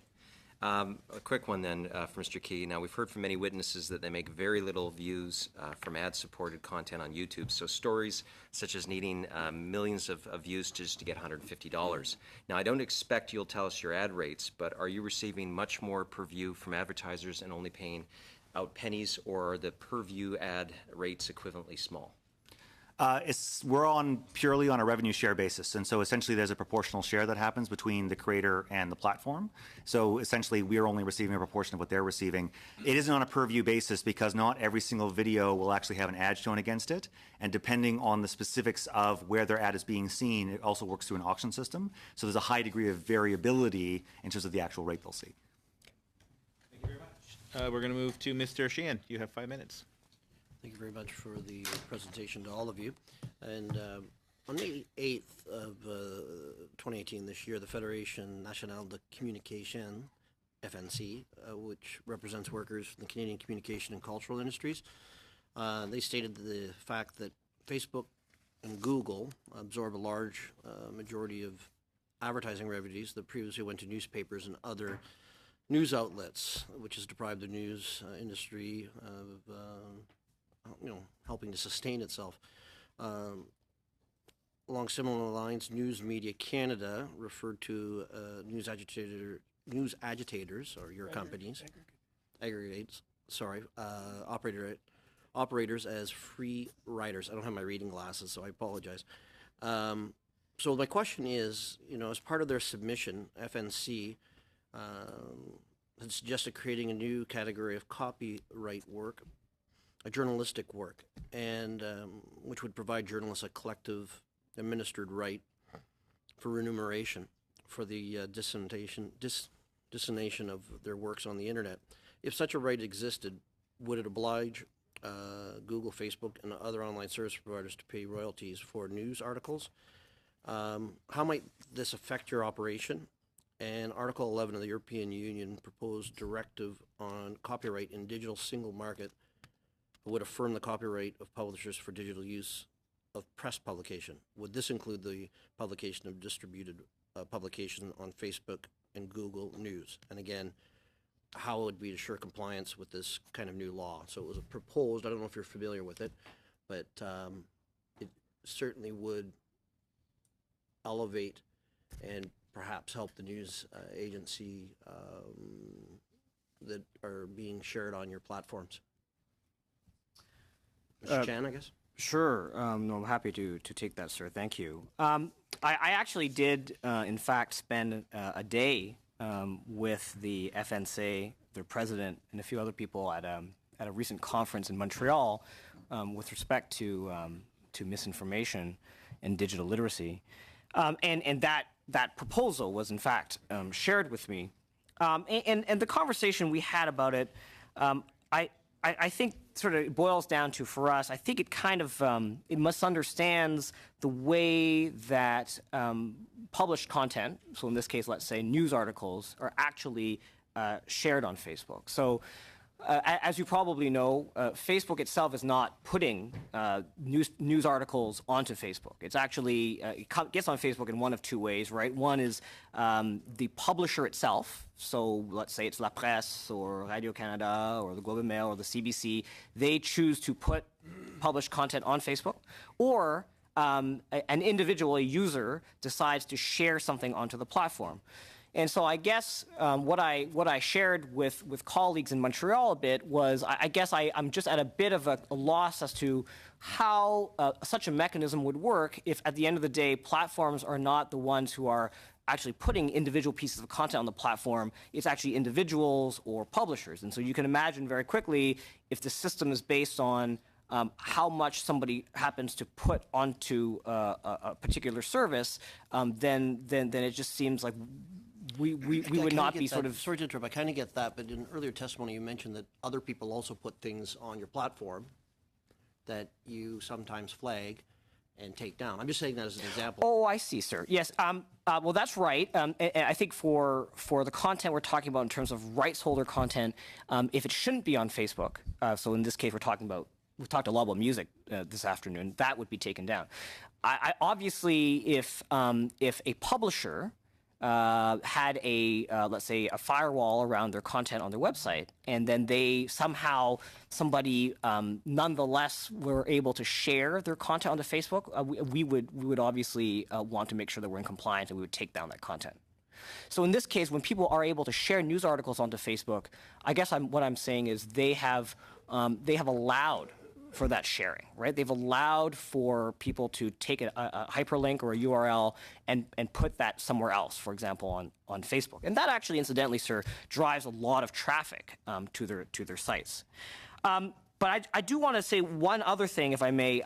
A quick one then for Mr. Key. Now, we've heard from many witnesses that they make very little views from ad-supported content on YouTube. So stories such as needing millions of views just to get $150. Now, I don't expect you'll tell us your ad rates, but are you receiving much more per view from advertisers and only paying out pennies, or are the per view ad rates equivalently small? We're purely on a revenue share basis, and so essentially there's a proportional share that happens between the creator and the platform. So essentially we're only receiving a proportion of what they're receiving. It isn't on a per view basis because not every single video will actually have an ad shown against it, and depending on the specifics of where their ad is being seen, it also works through an auction system. So there's a high degree of variability in terms of the actual rate they'll see. Thank you very much. We're going to move to Mr. Sheehan. You have 5 minutes. Thank you very much for the presentation to all of you. And on the 8th of 2018, this year, the Fédération Nationale de Communication, FNC, which represents workers from the Canadian communication and cultural industries, they stated the fact that Facebook and Google absorb a large majority of advertising revenues that previously went to newspapers and other news outlets, which has deprived the news industry of helping to sustain itself. Along similar lines, News Media Canada referred to news agitators, or your companies, operators as free riders. I don't have my reading glasses, so I apologize. So my question is, as part of their submission, FNC had suggested creating a new category of copyright work, a journalistic work, and which would provide journalists a collective administered right for remuneration for the dissemination of their works on the internet. If such a right existed, would it oblige Google, Facebook, and other online service providers to pay royalties for news articles? How might this affect your operation? And Article 11 of the European Union proposed directive on copyright in digital single market would affirm the copyright of publishers for digital use of press publication. Would this include the publication of distributed publication on Facebook and Google News? And again, how would we assure compliance with this kind of new law? So it was proposed, I don't know if you're familiar with it, but it certainly would elevate and perhaps help the news agency that are being shared on your platforms. Mr. Chan, I guess? Sure. No, I'm happy to take that, sir. Thank you. I actually did, in fact, spend a day with the FNC, their president, and a few other people at a recent conference in Montreal with respect to misinformation and digital literacy, and that proposal was in fact shared with me, and the conversation we had about it, I think sort of boils down to, for us, I think it kind of it misunderstands the way that published content, so in this case, let's say news articles, are actually shared on Facebook. So as you probably know, Facebook itself is not putting news articles onto Facebook. It's actually, it gets on Facebook in one of two ways, right? One is the publisher itself. So let's say it's La Presse or Radio-Canada or the Globe and Mail or the CBC. They choose to put published content on Facebook. Or an individual, a user, decides to share something onto the platform. And so I guess what I shared with colleagues in Montreal a bit was I guess I'm just at a bit of a loss as to how such a mechanism would work if at the end of the day platforms are not the ones who are actually putting individual pieces of content on the platform. It's actually individuals or publishers. And so you can imagine very quickly if the system is based on how much somebody happens to put onto a particular service, then it just seems like we would not be sort of... Sorry to interrupt, I kind of get that, but in earlier testimony you mentioned that other people also put things on your platform that you sometimes flag and take down. I'm just saying that as an example. Oh, I see, sir. Yes, well, that's right. I think for the content we're talking about in terms of rights holder content, if it shouldn't be on Facebook, so in this case we've talked a lot about music this afternoon, that would be taken down. I obviously, if a publisher had let's say a firewall around their content on their website, and then somebody nonetheless were able to share their content onto Facebook, we would obviously want to make sure that we're in compliance and we would take down that content. So in this case, when people are able to share news articles onto Facebook, I guess what I'm saying is they have allowed for that sharing, right? They've allowed for people to take a hyperlink or a URL and put that somewhere else, for example, on Facebook. And that actually, incidentally, sir, drives a lot of traffic to their sites. But I do want to say one other thing, if I may.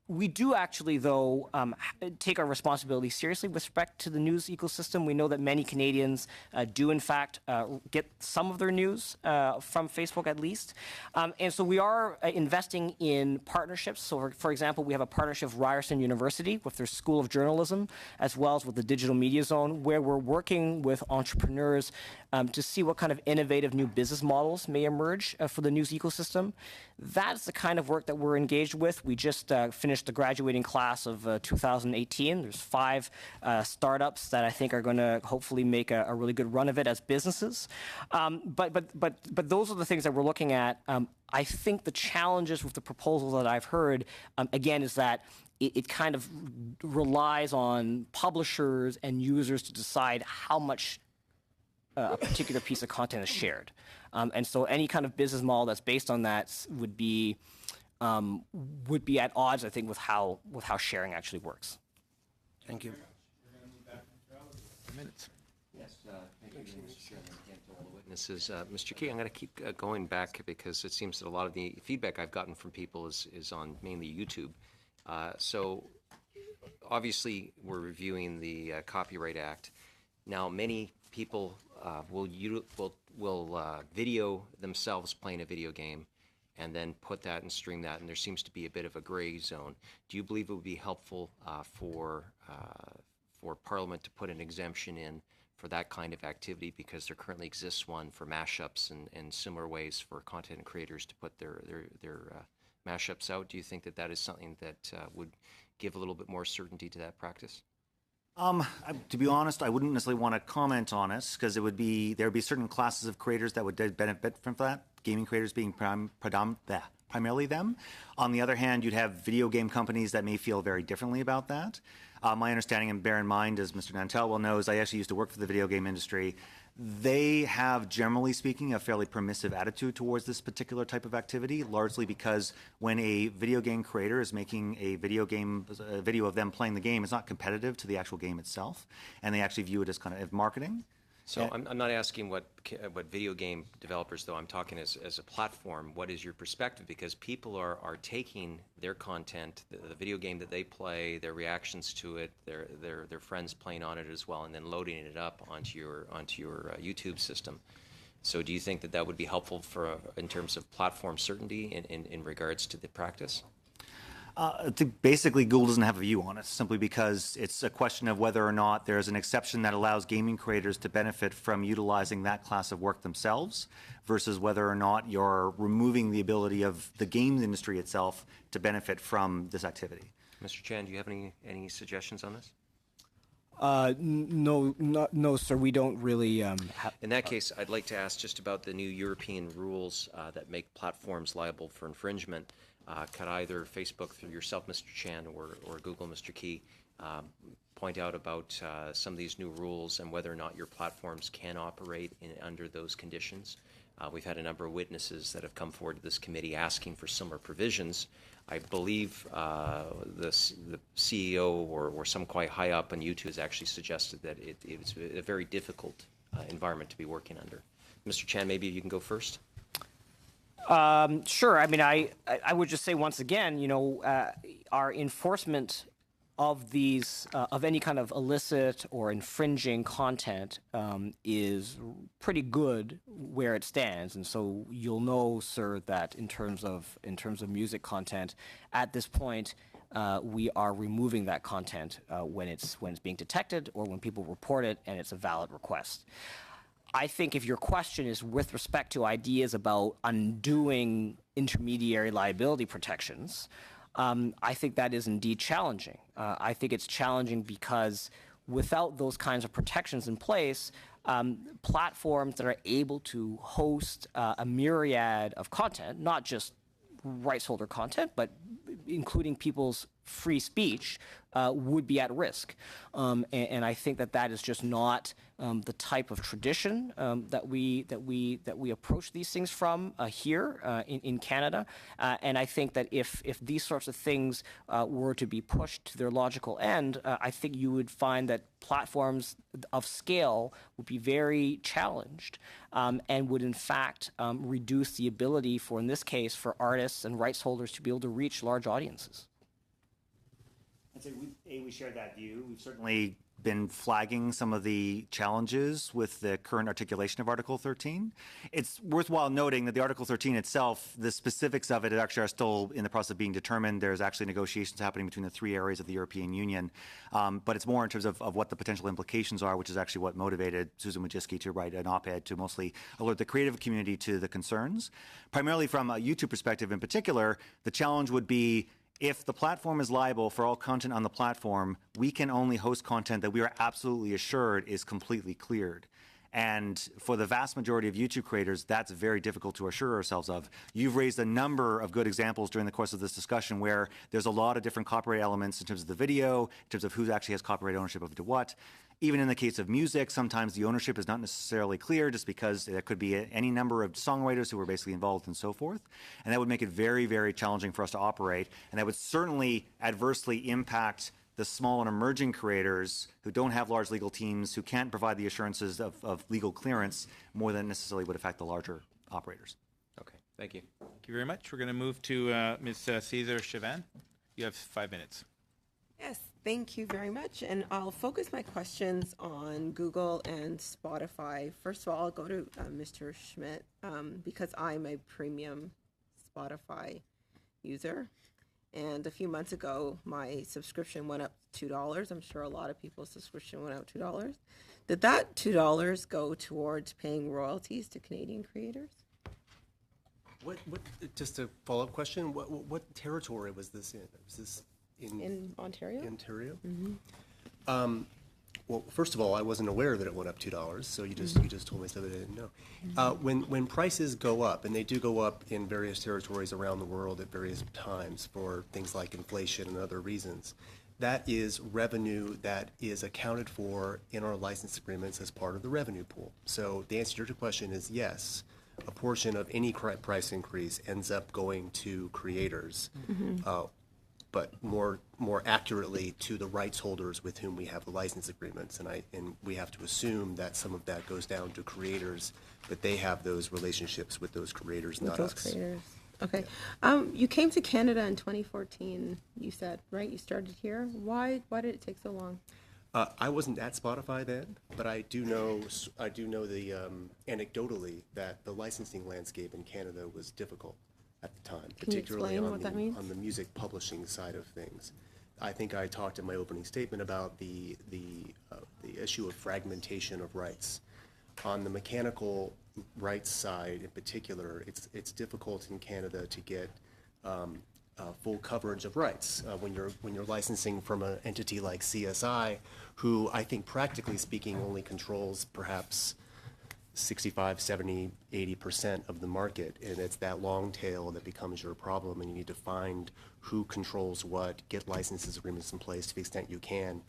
We do actually, though, take our responsibility seriously with respect to the news ecosystem. We know that many Canadians do, in fact, get some of their news from Facebook, at least. And so we are investing in partnerships. So, for example, we have a partnership with Ryerson University with their School of Journalism, as well as with the Digital Media Zone, where we're working with entrepreneurs to see what kind of innovative new business models may emerge for the news ecosystem. That's the kind of work that we're engaged with. We just finished the graduating class of 2018. There's 5 startups that I think are going to hopefully make a really good run of it as businesses. But those are the things that we're looking at. I think the challenges with the proposals that I've heard, again, is that it kind of relies on publishers and users to decide how much a particular piece of content is shared. And so any kind of business model that's based on that would be at odds, I think, with how sharing actually works. Thank you. Minutes. Yes, thank you, Mr. Chairman, and to all the witnesses. Mr. Key, I'm going to keep going back because it seems that a lot of the feedback I've gotten from people is on mainly YouTube. So obviously we're reviewing the Copyright Act. Now many people will video themselves playing a video game and then put that and stream that, and there seems to be a bit of a gray zone. Do you believe it would be helpful for Parliament to put an exemption in for that kind of activity, because there currently exists one for mashups and similar ways for content creators to put their mashups out? Do you think that is something that would give a little bit more certainty to that practice? To be honest, I wouldn't necessarily want to comment on it, because there would be certain classes of creators that would benefit from that, gaming creators being primarily them. On the other hand, you'd have video game companies that may feel very differently about that. My understanding, and bear in mind, as Mr. Nantel well knows, I actually used to work for the video game industry. They have, generally speaking, a fairly permissive attitude towards this particular type of activity, largely because when a video game creator is making a video of them playing the game, it's not competitive to the actual game itself, and they actually view it as kind of marketing. So I'm not asking what video game developers, though. I'm talking as a platform. What is your perspective? Because people are taking their content, the video game that they play, their reactions to it, their friends playing on it as well, and then loading it up onto your YouTube system. So do you think that would be helpful in terms of platform certainty in regards to the practice? I think basically Google doesn't have a view on it, simply because it's a question of whether or not there's an exception that allows gaming creators to benefit from utilizing that class of work themselves, versus whether or not you're removing the ability of the games industry itself to benefit from this activity. Mr. Chan, do you have any suggestions on this? No, sir. We don't really. In that case, I'd like to ask just about the new European rules that make platforms liable for infringement. Could either Facebook, through yourself, Mr. Chan, or Google, Mr. Key, point out about some of these new rules and whether or not your platforms can operate under those conditions? We've had a number of witnesses that have come forward to this committee asking for similar provisions. I believe the CEO or some quite high up on YouTube has actually suggested that it's a very difficult environment to be working under. Mr. Chan, maybe you can go first. Sure. I mean, I would just say once again, our enforcement of these of any kind of illicit or infringing content is pretty good where it stands, and so you'll know, sir, that in terms of music content, at this point, we are removing that content when it's being detected or when people report it and it's a valid request. I think if your question is with respect to ideas about undoing intermediary liability protections, I think that is indeed challenging. I think it's challenging because without those kinds of protections in place, platforms that are able to host a myriad of content, not just rights holder content, but including people's free speech, would be at risk. And I think that is just not the type of tradition that we approach these things from here in Canada. And I think that if these sorts of things were to be pushed to their logical end, I think you would find that platforms of scale would be very challenged and would in fact reduce the ability for, in this case, for artists and rights holders to be able to reach large audiences. I'd say we share that view. We've certainly been flagging some of the challenges with the current articulation of Article 13. It's worthwhile noting that the Article 13 itself, the specifics of it actually are still in the process of being determined. There's actually negotiations happening between the three areas of the European Union, but it's more in terms of what the potential implications are, which is actually what motivated Susan Wojcicki to write an op-ed to mostly alert the creative community to the concerns. Primarily from a YouTube perspective in particular, the challenge would be, if the platform is liable for all content on the platform, we can only host content that we are absolutely assured is completely cleared. And for the vast majority of YouTube creators, that's very difficult to assure ourselves of. You've raised a number of good examples during the course of this discussion where there's a lot of different copyright elements in terms of the video, in terms of who actually has copyright ownership of what. Even in the case of music, sometimes the ownership is not necessarily clear just because there could be any number of songwriters who were basically involved and so forth. And that would make it very, very challenging for us to operate. And that would certainly adversely impact the small and emerging creators who don't have large legal teams, who can't provide the assurances of legal clearance more than necessarily would affect the larger operators. Okay, thank you. Thank you very much. We're going to move to Ms. Cesar Chavan. You have 5 minutes. Yes, thank you very much. And I'll focus my questions on Google and Spotify. First of all, I'll go to Mr. Schmidt because I'm a premium Spotify user. And a few months ago, my subscription went up $2. I'm sure a lot of people's subscription went up $2. Did that $2 go towards paying royalties to Canadian creators? What? Just a follow-up question. What territory was this in? Was this in Ontario? Ontario. Mm-hmm. Well, first of all, I wasn't aware that it went up $2, so you just told me so that I didn't know. When prices go up, and they do go up in various territories around the world at various times for things like inflation and other reasons, that is revenue that is accounted for in our license agreements as part of the revenue pool. So the answer to your question is yes. A portion of any price increase ends up going to creators. Mm-hmm. but more accurately to the rights holders with whom we have the license agreements. And we have to assume that some of that goes down to creators, but they have those relationships with those creators, not those us. creators. Okay. You came to Canada in 2014, you said, right? You started here. Why did it take so long? I wasn't at Spotify then, but I do know the anecdotally that the licensing landscape in Canada was difficult at the time, particularly on the music publishing side of things. I think I talked in my opening statement about the issue of fragmentation of rights. On the mechanical rights side, in particular, it's difficult in Canada to get full coverage of rights when you're licensing from an entity like CSI, who I think practically speaking only controls perhaps 65, 70, 80% of the market, and it's that long tail that becomes your problem, and you need to find who controls what, get licenses agreements in place to the extent you can.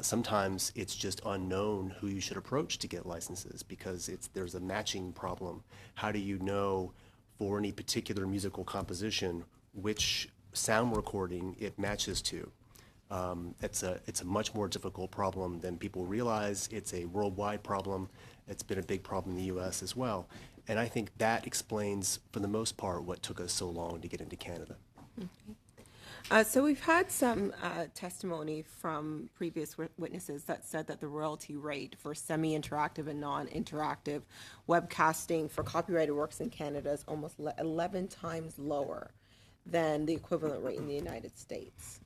Sometimes it's just unknown who you should approach to get licenses because there's a matching problem. How do you know for any particular musical composition which sound recording it matches to? It's a much more difficult problem than people realize. It's a worldwide problem. It's been a big problem in the U.S. as well. And I think that explains, for the most part, what took us so long to get into Canada. Okay. So we've had some testimony from previous witnesses that said that the royalty rate for semi-interactive and non-interactive webcasting for copyrighted works in Canada is almost 11 times lower than the equivalent rate in the United States.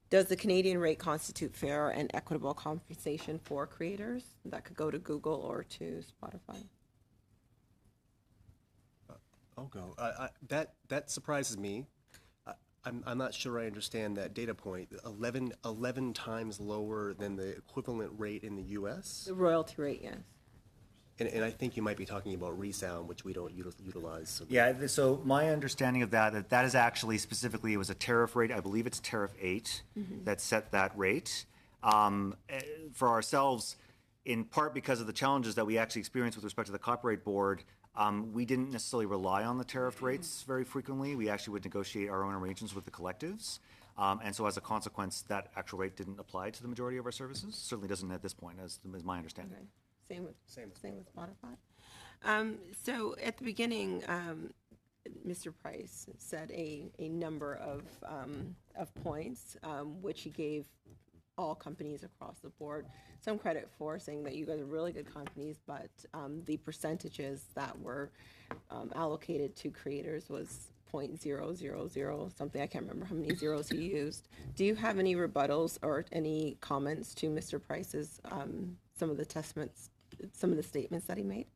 Does the Canadian rate constitute fair and equitable compensation for creators? That could go to Google or to Spotify. I'll go. That surprises me. I'm not sure I understand that data point. 11 times lower than the equivalent rate in the U.S.? The royalty rate, yes. And I think you might be talking about resound, which we don't utilize. So Yeah, so my understanding of that is actually specifically, it was a tariff rate, I believe it's tariff 8 that set that rate. For ourselves, in part because of the challenges that we actually experienced with respect to the Copyright Board, we didn't necessarily rely on the tariff rates very frequently. We actually would negotiate our own arrangements with the collectives. And so as a consequence, that actual rate didn't apply to the majority of our services. Certainly doesn't at this point, as my understanding. Okay. Same with Spotify. So at the beginning, Mr. Price said a number of points, which he gave all companies across the board some credit for, saying that you guys are really good companies, but the percentages that were allocated to creators was 0.000 something. I can't remember how many zeros he used. Do you have any rebuttals or any comments to Mr. Price's some of the statements that he made?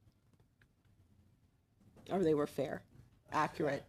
Or they were fair, accurate?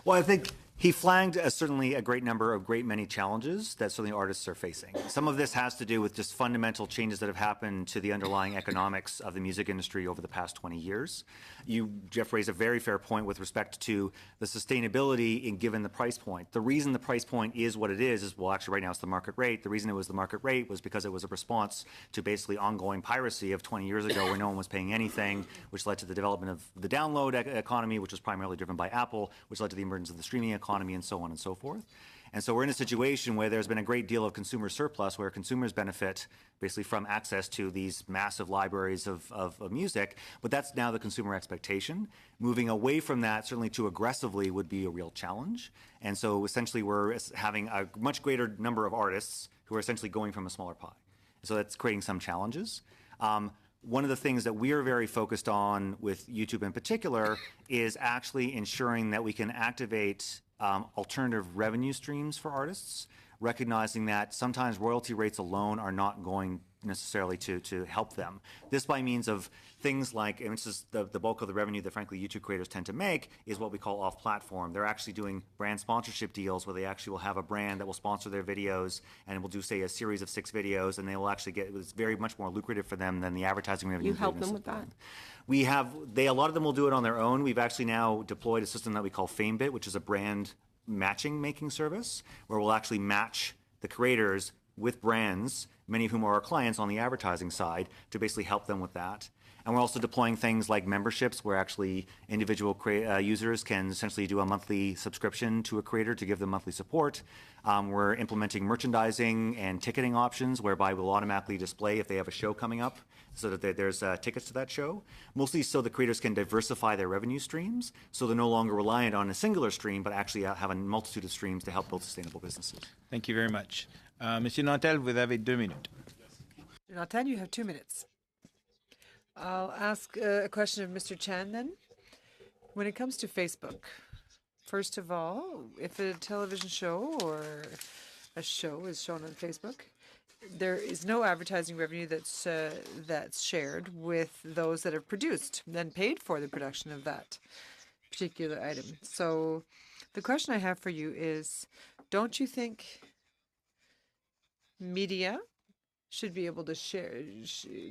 Well, I think he flagged certainly a great number of many challenges that certainly artists are facing. Some of this has to do with just fundamental changes that have happened to the underlying economics of the music industry over the past 20 years. You, Jeff, raised a very fair point with respect to the sustainability given the price point. The reason the price point is what it is, well, actually right now it's the market rate. The reason it was the market rate was because it was a response to basically ongoing piracy of 20 years ago where no one was paying anything, which led to the development of the download economy, which was primarily driven by Apple, which led to the emergence of the streaming economy, and so on and so forth. And so we're in a situation where there's been a great deal of consumer surplus where consumers benefit basically from access to these massive libraries of music, but that's now the consumer expectation. Moving away from that, certainly too aggressively, would be a real challenge. And so essentially we're having a much greater number of artists who are essentially going from a smaller pie. So that's creating some challenges. One of the things that we are very focused on with YouTube in particular is actually ensuring that we can activate alternative revenue streams for artists, recognizing that sometimes royalty rates alone are not going necessarily to help them. This by means of things like, and this is the bulk of the revenue that frankly YouTube creators tend to make, is what we call off-platform. They're actually doing brand sponsorship deals where they actually will have a brand that will sponsor their videos and will do, say, a series of 6 videos, and they will actually get, it's very much more lucrative for them than the advertising revenue. You help them with that? We have, a lot of them will do it on their own. We've actually now deployed a system that we call FameBit, which is a brand matching making service, where we'll actually match the creators with brands, many of whom are our clients on the advertising side, to basically help them with that. And we're also deploying things like memberships, where actually individual users can essentially do a monthly subscription to a creator to give them monthly support. We're implementing merchandising and ticketing options, whereby we'll automatically display if they have a show coming up, so that there's tickets to that show, mostly so the creators can diversify their revenue streams, so they're no longer reliant on a singular stream, but actually have a multitude of streams to help build sustainable businesses. Thank you very much. Monsieur Nantel, vous avez 2 minutes. Nathan, you have 2 minutes. I'll ask a question of Mr. Chan then. When it comes to Facebook, first of all, if a television show or a show is shown on Facebook, there is no advertising revenue that's shared with those that have produced and paid for the production of that particular item. So the question I have for you is, don't you think media should be able to share,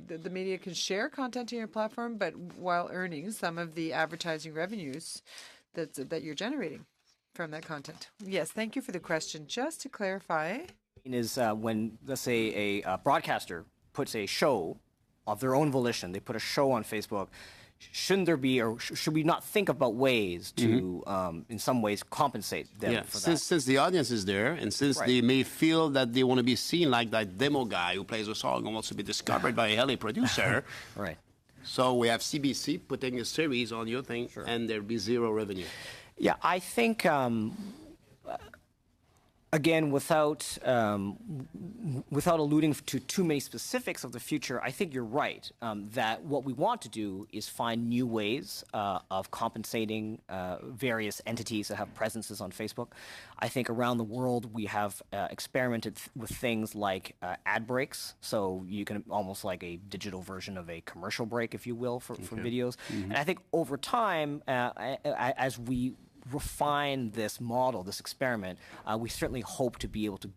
the media can share content in your platform, but while earning some of the advertising revenues that you're generating from that content? Yes, thank you for the question. Just to clarify. Is when, let's say, a broadcaster puts a show of their own volition, they put a show on Facebook, shouldn't there be, or should we not think about ways to, in some ways, compensate them for that? Since the audience is there, and since they may feel that they want to be seen like that demo guy who plays a song and wants to be discovered by a LA producer. Right. So we have CBC putting a series on your thing, and there'll be zero revenue. Yeah, I think, again, without alluding to too many specifics of the future, I think you're right that what we want to do is find new ways of compensating various entities that have presences on Facebook. I think around the world we have experimented with things like ad breaks, so you can almost like a digital version of a commercial break, if you will, for videos. And I think over time, as we refine this model, this experiment, we certainly hope to be able to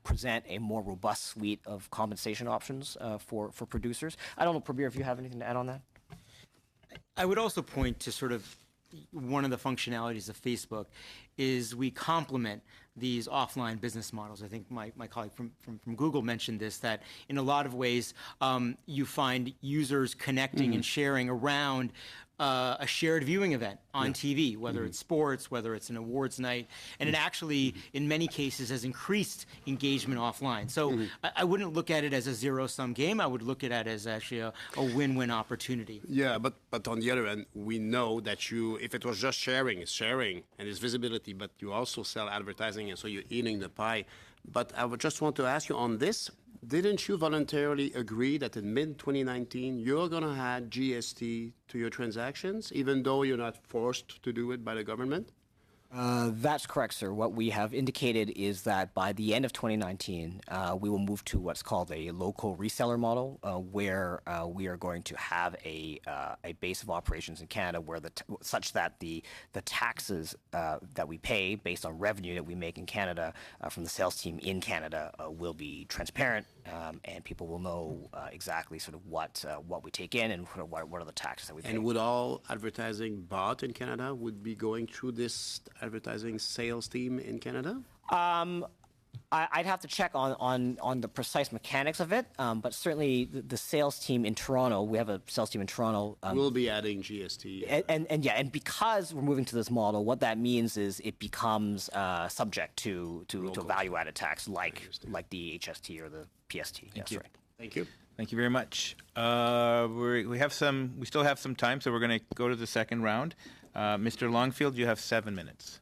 present a more robust suite of compensation options for producers. I don't know, Prabir, if you have anything to add on that? I would also point to sort of one of the functionalities of Facebook is we complement these offline business models. I think my colleague from Google mentioned this, that in a lot of ways you find users connecting and sharing around a shared viewing event on TV, whether it's sports, whether it's an awards night, and it actually, in many cases, has increased engagement offline. So I wouldn't look at it as a zero-sum game. I would look at it as actually a win-win opportunity. Yeah, but on the other end, we know that if it was just sharing, it's sharing and it's visibility, but you also sell advertising, and so you're eating the pie. But I would just want to ask you on this, didn't you voluntarily agree that in mid-2019 you're going to add GST to your transactions, even though you're not forced to do it by the government? That's correct, sir. What we have indicated is that by the end of 2019, we will move to what's called a local reseller model, where we are going to have a base of operations in Canada, where such that the taxes that we pay based on revenue that we make in Canada from the sales team in Canada will be transparent, and people will know exactly sort of what we take in and what are the taxes that we pay. And would all advertising bought in Canada would be going through this advertising sales team in Canada? I'd have to check on the precise mechanics of it, but certainly the sales team in Toronto, we have a sales team in Toronto. We'll be adding GST. And because we're moving to this model, what that means is it becomes subject to a value-added tax like the HST or the PST. Thank you. Right. Thank you. Thank you very much. We still have some time, so we're going to go to the second round. Mr. Longfield, you have 7 minutes.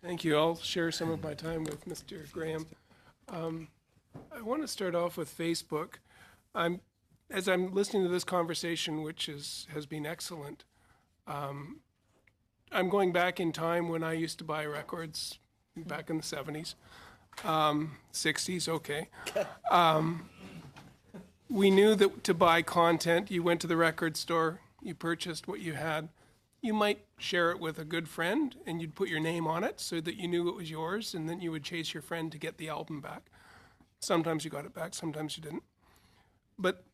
Thank you. I'll share some of my time with Mr. Graham. I want to start off with Facebook. As I'm listening to this conversation, which has been excellent, I'm going back in time when I used to buy records back in the 70s, 60s, okay. We knew that to buy content, you went to the record store, you purchased what you had. You might share it with a good friend, and you'd put your name on it so that you knew it was yours, and then you would chase your friend to get the album back. Sometimes you got it back, sometimes you didn't. But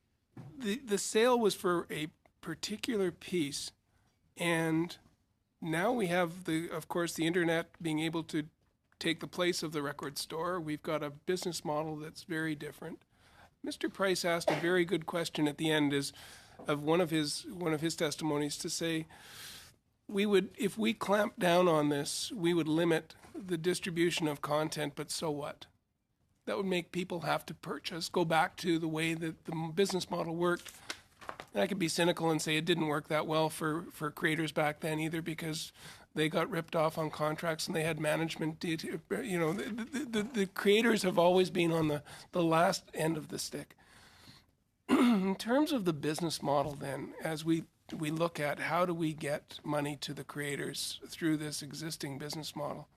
the sale was for a particular piece, and now we have, of course, the internet being able to take the place of the record store. We've got a business model that's very different. Mr. Price asked a very good question at the end, is of one of his testimonies to say, if we clamp down on this, we would limit the distribution of content, but so what? That would make people have to purchase, go back to the way that the business model worked. And I could be cynical and say it didn't work that well for creators back then either, because they got ripped off on contracts and they had management. The creators have always been on the last end of the stick. In terms of the business model then, as we look at how do we get money to the creators through this existing business model,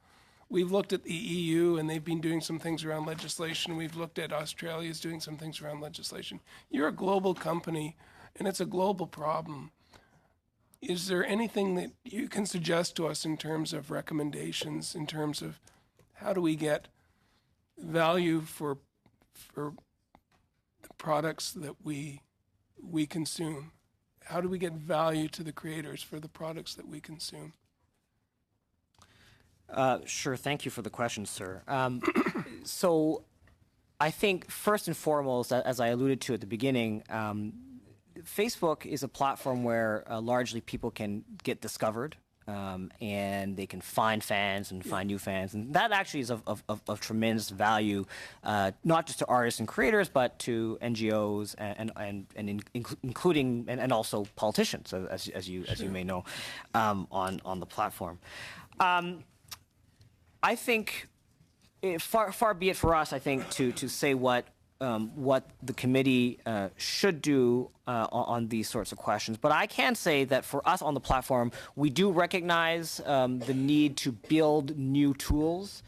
we've looked at the EU and they've been doing some things around legislation. We've looked at Australia's doing some things around legislation. You're a global company and it's a global problem. Is there anything that you can suggest to us in terms of recommendations, in terms of how do we get value for the products that we consume? How do we get value to the creators for the products that we consume? Sure. Thank you for the question, sir. So I think first and foremost, as I alluded to at the beginning, Facebook is a platform where largely people can get discovered and they can find fans and find new fans. And that actually is of tremendous value, not just to artists and creators, but to NGOs including and also politicians, as you may know, on the platform. I think far be it for us, I think, to say what the committee should do on these sorts of questions. But I can say that for us on the platform, we do recognize the need to build new tools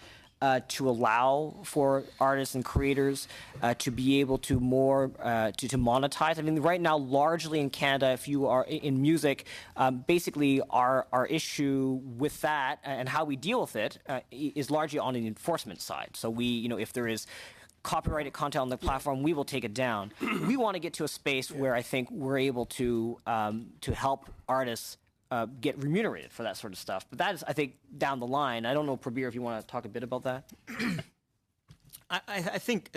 to allow for artists and creators to be able to more to monetize. I mean, right now, largely in Canada, if you are in music, basically our issue with that and how we deal with it is largely on the enforcement side. So we, if there is copyrighted content on the platform, we will take it down. We want to get to a space where I think we're able to help artists get remunerated for that sort of stuff. But that is, I think, down the line. I don't know, Prabir, if you want to talk a bit about that. I think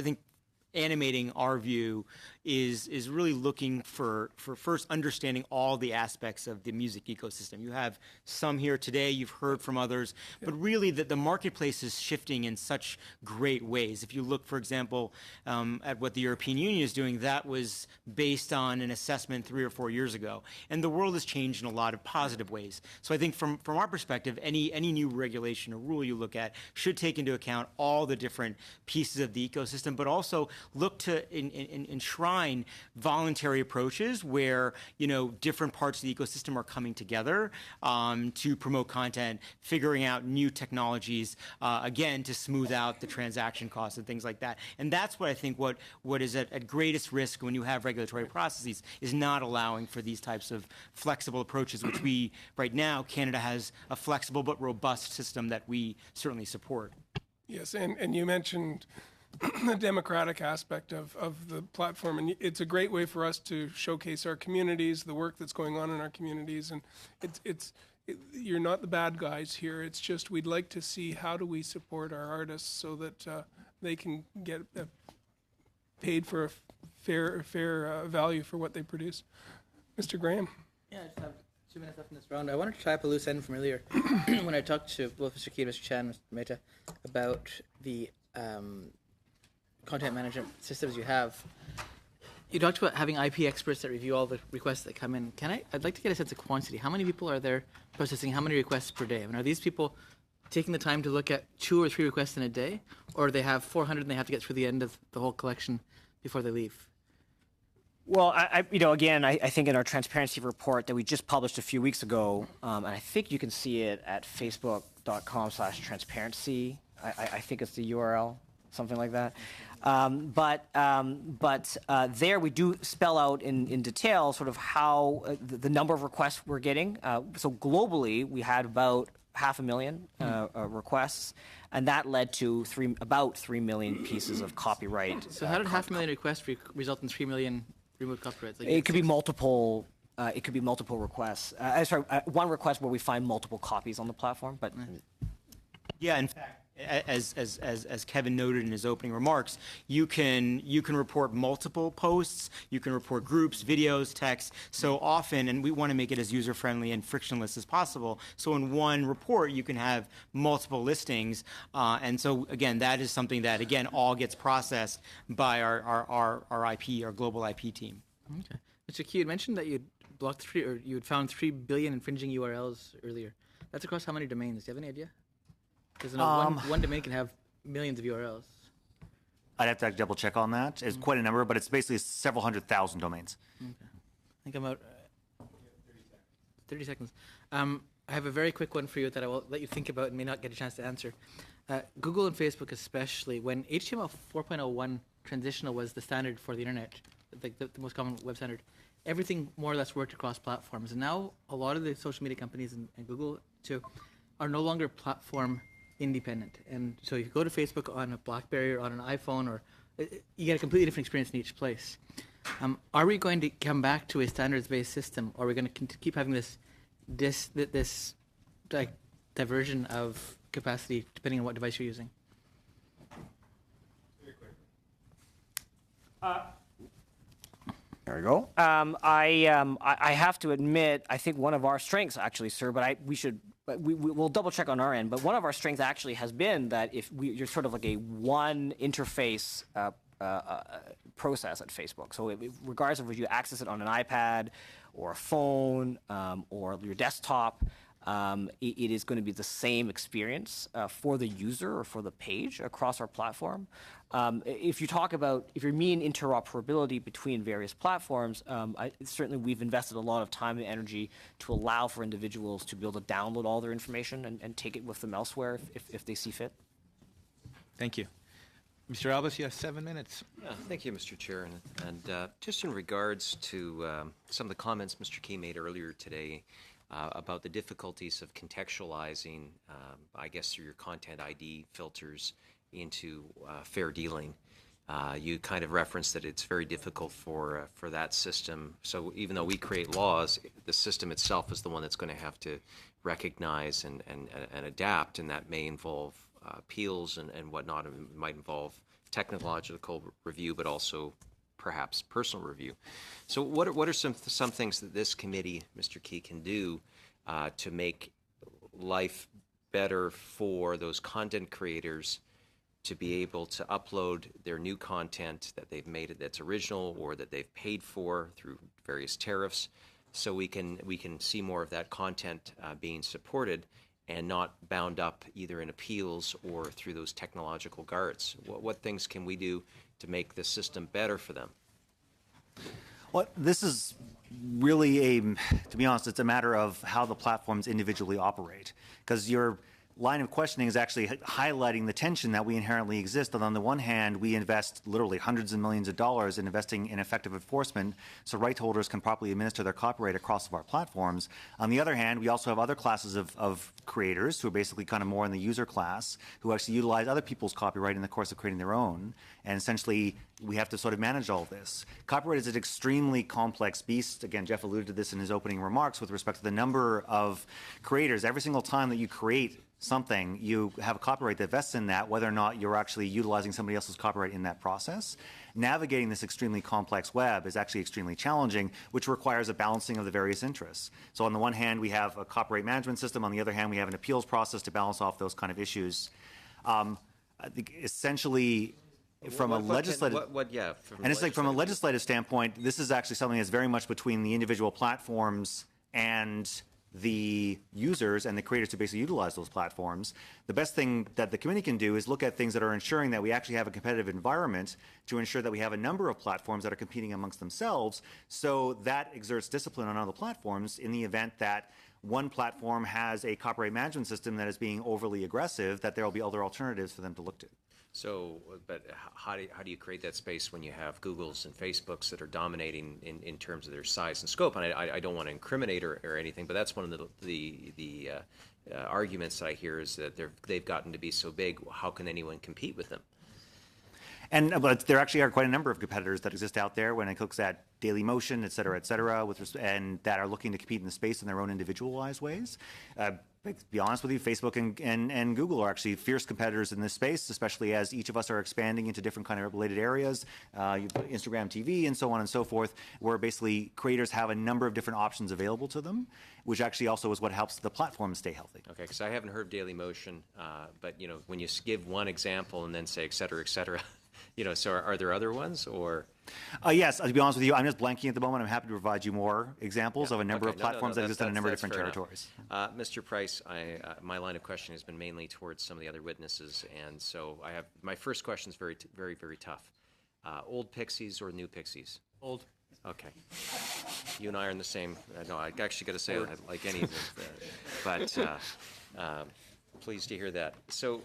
animating our view is really looking for first understanding all the aspects of the music ecosystem. You have some here today, you've heard from others, but really the marketplace is shifting in such great ways. If you look, for example, at what the European Union is doing, that was based on an assessment 3 or 4 years ago. And the world has changed in a lot of positive ways. So I think from our perspective, any new regulation or rule you look at should take into account all the different pieces of the ecosystem, but also look to enshrine voluntary approaches where different parts of the ecosystem are coming together to promote content, figuring out new technologies, again, to smooth out the transaction costs and things like that. And that's what I think what is at greatest risk when you have regulatory processes is not allowing for these types of flexible approaches, which we, right now, Canada has a flexible but robust system that we certainly support. Yes, and you mentioned the democratic aspect of the platform, and it's a great way for us to showcase our communities, the work that's going on in our communities, and you're not the bad guys here. It's just we'd like to see how do we support our artists so that they can get paid for a fair value for what they produce. Mr. Graham. Yeah, I just have 2 minutes left in this round. I wanted to tie up a loose end from earlier when I talked to both Mr. Key and Mr. Chan and Mr. Mehta about the content management systems you have. You talked about having IP experts that review all the requests that come in. I'd like to get a sense of quantity. How many people are there processing how many requests per day? I mean, are these people taking the time to look at 2 or 3 requests in a day, or they have 400 and they have to get through the end of the whole collection before they leave? Well, again, I think in our transparency report that we just published a few weeks ago, and I think you can see it at facebook.com/transparency. I think it's the URL, something like that. But there we do spell out in detail sort of how the number of requests we're getting. So globally, we had about 500,000 requests, and that led to about 3 million pieces of copyright. So how did 500,000 requests result in 3 million removed copyrights? It could be multiple. It could be multiple requests. One request where we find multiple copies on the platform, but yeah, in fact. as Kevin noted in his opening remarks, you can report multiple posts, you can report groups, videos, text. So often, and we want to make it as user-friendly and frictionless as possible. So in one report, you can have multiple listings. And so again, that is something that again all gets processed by our IP, our global IP team. Okay. Mr. Key, you mentioned that you'd blocked you had found 3 billion infringing URLs earlier. That's across how many domains? Do you have any idea? Because one domain can have millions of URLs. I'd have to double check on that. It's quite a number, but it's basically several 100,000 domains. Okay. I think I'm out. 30 seconds. I have a very quick one for you that I will let you think about and may not get a chance to answer. Google and Facebook especially, when HTML 4.01 transitional was the standard for the internet, like the most common web standard, everything more or less worked across platforms. And now a lot of the social media companies and Google too are no longer platform independent. And so if you go to Facebook on a BlackBerry or on an iPhone, or you get a completely different experience in each place. Are we going to come back to a standards-based system, or are we going to keep having this like diversion of capacity depending on what device you're using? There we go. I have to admit, I think one of our strengths, actually, sir, but we'll double check on our end. But one of our strengths actually has been that you're sort of like a one interface process at Facebook. So regardless of whether you access it on an iPad or a phone or your desktop, it is going to be the same experience for the user or for the page across our platform. If you mean interoperability between various platforms, certainly we've invested a lot of time and energy to allow for individuals to be able to download all their information and take it with them elsewhere if they see fit. Thank you. Mr. Albus, you have 7 minutes. Yeah, thank you, Mr. Chair. And just in regards to some of the comments Mr. Key made earlier today, about the difficulties of contextualizing, I guess, through your content ID filters into fair dealing. You kind of referenced that it's very difficult for that system. So even though we create laws, the system itself is the one that's going to have to recognize and adapt, and that may involve appeals and whatnot. It might involve technological review, but also perhaps personal review. So what are some things that this committee, Mr. Key, can do to make life better for those content creators to be able to upload their new content that they've made that's original or that they've paid for through various tariffs, so we can see more of that content being supported and not bound up either in appeals or through those technological guards? What things can we do to make the system better for them? Well, this is really to be honest, it's a matter of how the platforms individually operate. Because your line of questioning is actually highlighting the tension that we inherently exist. And on the one hand, we invest literally hundreds of millions of dollars in investing in effective enforcement so right holders can properly administer their copyright across our platforms. On the other hand, we also have other classes of creators who are basically kind of more in the user class who actually utilize other people's copyright in the course of creating their own. And essentially, we have to sort of manage all of this. Copyright is an extremely complex beast. Again, Jeff alluded to this in his opening remarks with respect to the number of creators. Every single time that you create something, you have a copyright that vests in that, whether or not you're actually utilizing somebody else's copyright in that process. Navigating this extremely complex web is actually extremely challenging, which requires a balancing of the various interests. So on the one hand, we have a copyright management system. On the other hand, we have an appeals process to balance off those kind of issues. I think essentially, from a legislative from a legislative standpoint, this is actually something that's very much between the individual platforms and the users and the creators who basically utilize those platforms. The best thing that the committee can do is look at things that are ensuring that we actually have a competitive environment to ensure that we have a number of platforms that are competing amongst themselves, so that exerts discipline on other platforms in the event that one platform has a copyright management system that is being overly aggressive, that there will be other alternatives for them to look to. So, but how do you create that space when you have Googles and Facebooks that are dominating in terms of their size and scope? And I don't want to incriminate or anything, but that's one of the arguments that I hear is that they've gotten to be so big. How can anyone compete with them? And but there actually are quite a number of competitors that exist out there when it looks at Dailymotion, et cetera, and that are looking to compete in the space in their own individualized ways. To be honest with you, Facebook and Google are actually fierce competitors in this space, especially as each of us are expanding into different kind of related areas, Instagram TV and so on and so forth, where basically creators have a number of different options available to them, which actually also is what helps the platform stay healthy. Okay, because I haven't heard Daily Motion, but when you give one example and then say et cetera, so are there other ones or? Yes, to be honest with you, I'm just blanking at the moment. I'm happy to provide you more examples of a number of Okay, platforms that exist in a number of that's different fair enough. territories. Mr. Price, my line of questioning has been mainly towards some of the other witnesses, and so I have my first question is very, very, very tough. Old Pixies or new Pixies? Old. Okay. You and I are in the same. No, I actually got to say I like any of them, but pleased to hear that. So,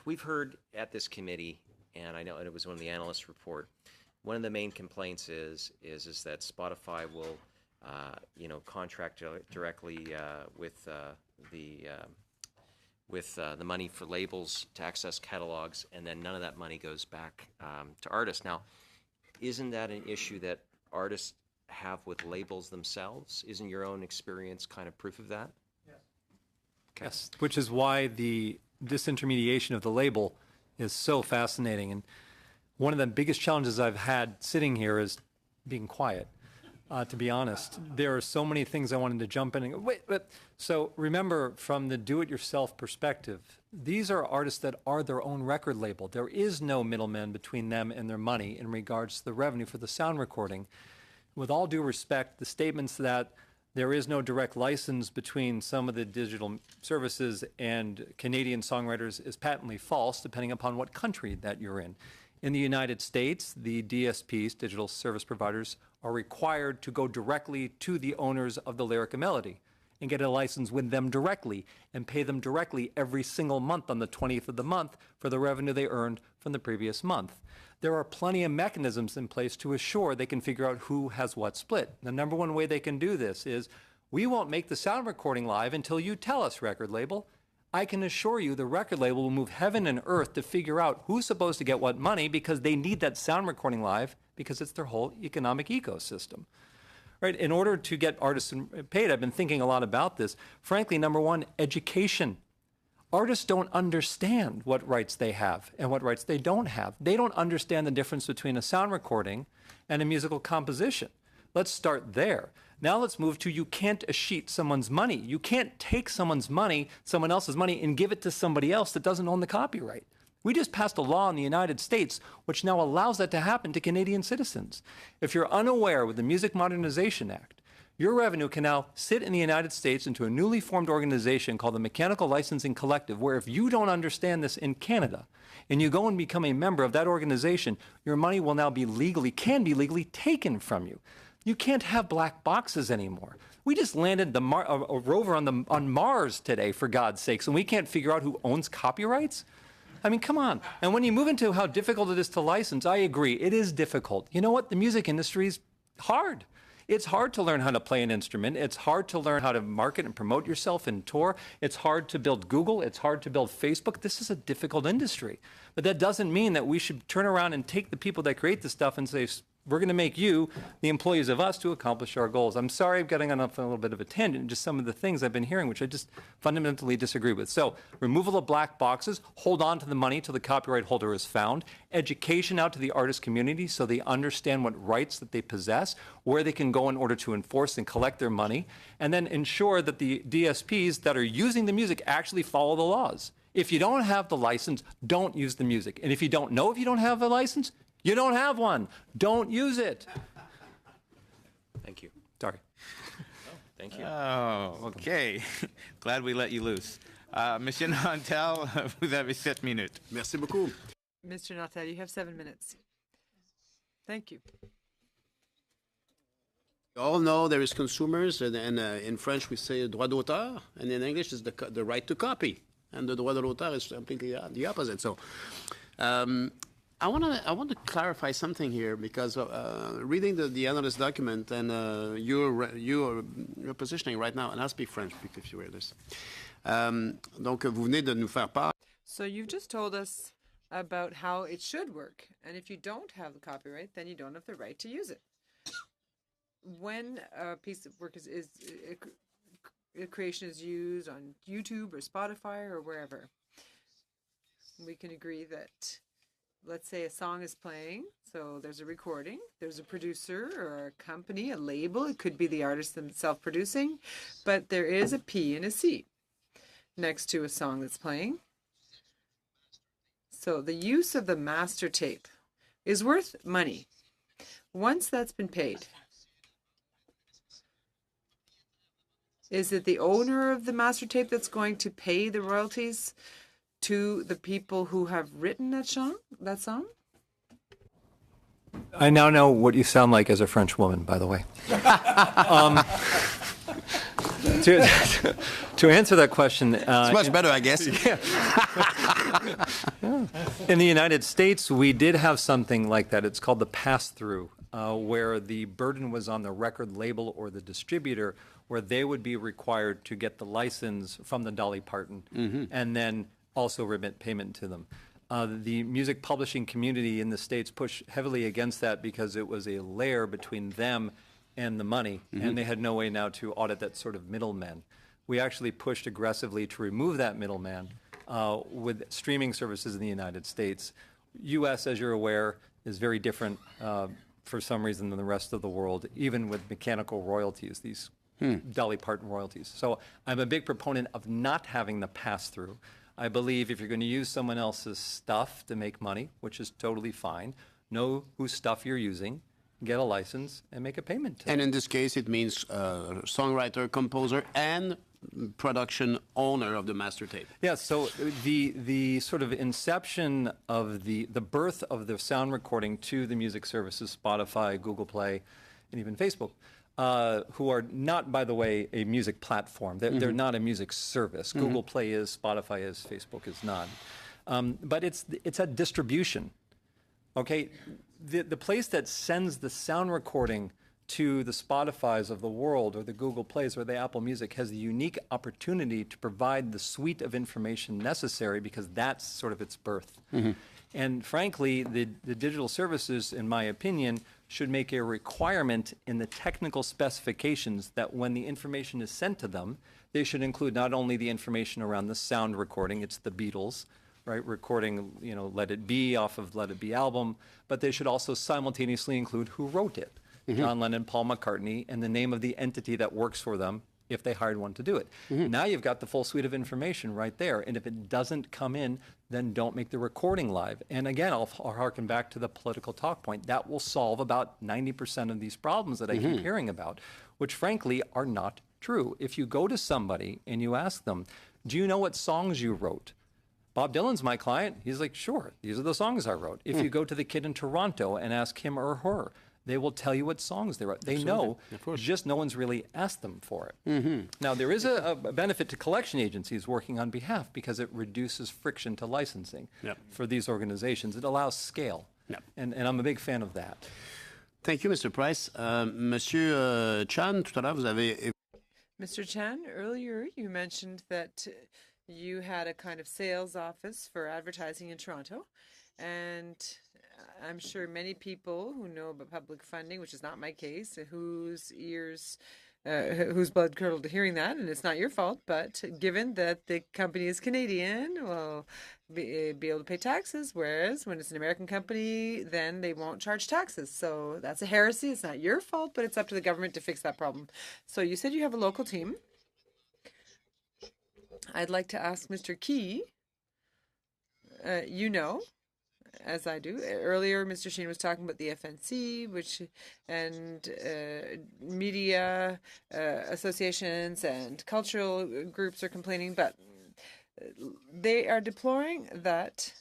we've heard at this committee, and I know it was one of the analysts' report. One of the main complaints is that Spotify will, contract directly with the money for labels to access catalogs, and then none of that money goes back to artists. Now, isn't that an issue that artists have with labels themselves? Isn't your own experience kind of proof of that? Yes. Okay. Yes, which is why the disintermediation of the label is so fascinating. And one of the biggest challenges I've had sitting here is being quiet. To be honest, there are so many things I wanted to jump in and go, wait. So remember, from the do-it-yourself perspective, these are artists that are their own record label. There is no middleman between them and their money in regards to the revenue for the sound recording. With all due respect, the statements that there is no direct license between some of the digital services and Canadian songwriters is patently false, depending upon what country that you're in. In the United States, the DSPs, digital service providers, are required to go directly to the owners of the lyric and melody and get a license with them directly and pay them directly every single month on the 20th of the month for the revenue they earned from the previous month. There are plenty of mechanisms in place to assure they can figure out who has what split. The number one way they can do this is, we won't make the sound recording live until you tell us, record label. I can assure you the record label will move heaven and earth to figure out who's supposed to get what money, because they need that sound recording live because it's their whole economic ecosystem. Right? In order to get artists paid, I've been thinking a lot about this. Frankly, number one, education. Artists don't understand what rights they have and what rights they don't have. They don't understand the difference between a sound recording and a musical composition. Let's start there. Now let's move to, you can't escheat someone's money. You can't take someone's money, someone else's money, and give it to somebody else that doesn't own the copyright. We just passed a law in the United States which now allows that to happen to Canadian citizens. If you're unaware, with the Music Modernization Act, your revenue can now sit in the United States into a newly formed organization called the Mechanical Licensing Collective, where if you don't understand this in Canada and you go and become a member of that organization, your money will now be can be legally taken from you. You can't have black boxes anymore. We just landed a rover on Mars today, for God's sakes, and we can't figure out who owns copyrights? I mean, come on. And when you move into how difficult it is to license, I agree, it is difficult. You know what? The music industry is hard. It's hard to learn how to play an instrument. It's hard to learn how to market and promote yourself and tour. It's hard to build Google. It's hard to build Facebook. This is a difficult industry. But that doesn't mean that we should turn around and take the people that create this stuff and say, we're going to make you the employees of us to accomplish our goals. I'm sorry I'm getting on a little bit of a tangent, just some of the things I've been hearing, which I just fundamentally disagree with. So removal of black boxes, hold on to the money till the copyright holder is found, education out to the artist community so they understand what rights that they possess, where they can go in order to enforce and collect their money, and then ensure that the DSPs that are using the music actually follow the laws. If you don't have the license, don't use the music. And if you don't know if you don't have a license, you don't have one. Don't use it. Thank you. Sorry. Thank you. Oh, okay. Glad we let you loose. Monsieur Nantel, vous avez 7 minutes. Merci beaucoup. Mr. Nantel, you have 7 minutes. Thank you. You all know there is consumers, and in French we say droit d'auteur, and in English is the right to copy, and the droit de l'auteur is completely the opposite. So, I want to clarify something here, because reading the analyst document and you're positioning right now, and I'll speak French if you hear this. Donc vous venez de nous faire part. So you've just told us about how it should work, and if you don't have the copyright, then you don't have the right to use it. When a piece of work is creation is used on YouTube or Spotify or wherever. We can agree that, let's say a song is playing, so there's a recording, there's a producer or a company, a label, it could be the artist themselves producing, but there is a P and a C next to a song that's playing. So the use of the master tape is worth money. Once that's been paid, is it the owner of the master tape that's going to pay the royalties to the people who have written that song? I now know what you sound like as a French woman, by the way. To answer that question, It's much better, I guess. In the United States, we did have something like that. It's called the pass-through, where the burden was on the record label or the distributor, where they would be required to get the license from the Dolly Parton and then also remit payment to them. The music publishing community in the States pushed heavily against that because it was a layer between them and the money, and they had no way now to audit that sort of middleman. We actually pushed aggressively to remove that middleman with streaming services in the United States. U.S., as you're aware, is very different for some reason than the rest of the world, even with mechanical royalties, these Dolly Parton royalties. So I'm a big proponent of not having the pass-through. I believe if you're going to use someone else's stuff to make money, which is totally fine, know whose stuff you're using, get a license, and make a payment to them. And in this case, it means songwriter, composer, and production owner of the master tape. Yeah, so the sort of inception of the birth of the sound recording to the music services, Spotify, Google Play, and even Facebook, who are not, by the way, a music platform. They're not a music service. Google Play is, Spotify is, Facebook is not. But it's a distribution. Okay, the place that sends the sound recording to the Spotifys of the world or the Google Plays or the Apple Music has the unique opportunity to provide the suite of information necessary because that's sort of its birth. And frankly, the digital services, in my opinion, should make a requirement in the technical specifications that when the information is sent to them, they should include not only the information around the sound recording, it's the Beatles, right, recording, Let It Be off of Let It Be album, but they should also simultaneously include who wrote it, John Lennon, Paul McCartney, and the name of the entity that works for them if they hired one to do it. Now you've got the full suite of information right there, and if it doesn't come in, then don't make the recording live. And again, I'll harken back to the political talk point. That will solve about 90% of these problems that I keep hearing about, which frankly are not true. If you go to somebody and you ask them, do you know what songs you wrote? Bob Dylan's my client. He's like, sure, these are the songs I wrote. If you go to the kid in Toronto and ask him or her, they will tell you what songs they wrote. They know, just no one's really asked them for it. Now, there is a benefit to collection agencies working on behalf because it reduces friction to licensing for these organizations. It allows scale, and I'm a big fan of that. Thank you, Mr. Price. Monsieur Chan, tout à l'heure, vous avez... Mr. Chan, earlier you mentioned that you had a kind of sales office for advertising in Toronto, and I'm sure many people who know about public funding, which is not my case, whose blood curdled to hearing that, and it's not your fault, but given that the company is Canadian, will be able to pay taxes, whereas when it's an American company, then they won't charge taxes. So that's a heresy. It's not your fault, but it's up to the government to fix that problem. So you said you have a local team. I'd like to ask Mr. Key, as I do. Earlier, Mr. Sheen was talking about the FNC, and media associations and cultural groups are complaining, but they are deploring that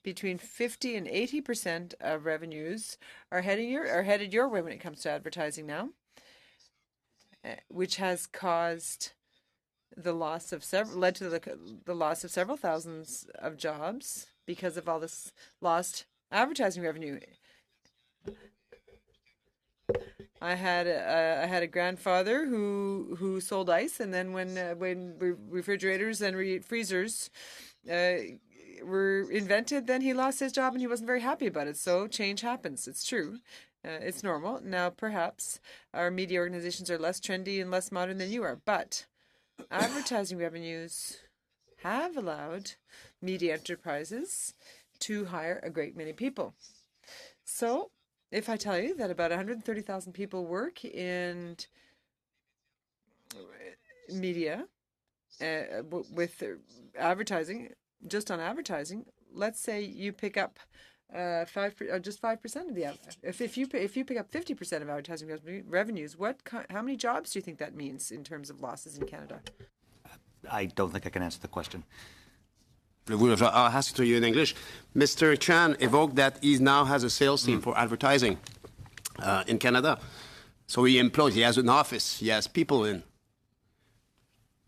between 50 and 80% of revenues are headed your way when it comes to advertising now, which has caused led to the loss of several thousands of jobs because of all this lost advertising revenue. I had a grandfather who sold ice, and then when refrigerators and freezers were invented, then he lost his job and he wasn't very happy about it. So change happens. It's true. It's normal. Now, perhaps our media organizations are less trendy and less modern than you are, but advertising revenues have allowed media enterprises to hire a great many people. So, if I tell you that about 130,000 people work in media with advertising, just on advertising, let's say you pick up just 5% of the if you pick up 50% of advertising revenues, how many jobs do you think that means in terms of losses in Canada? I don't think I can answer the question. I'll ask it to you in English. Mr. Chan evoked that he now has a sales team for advertising in Canada. So he employs, he has an office, he has people in.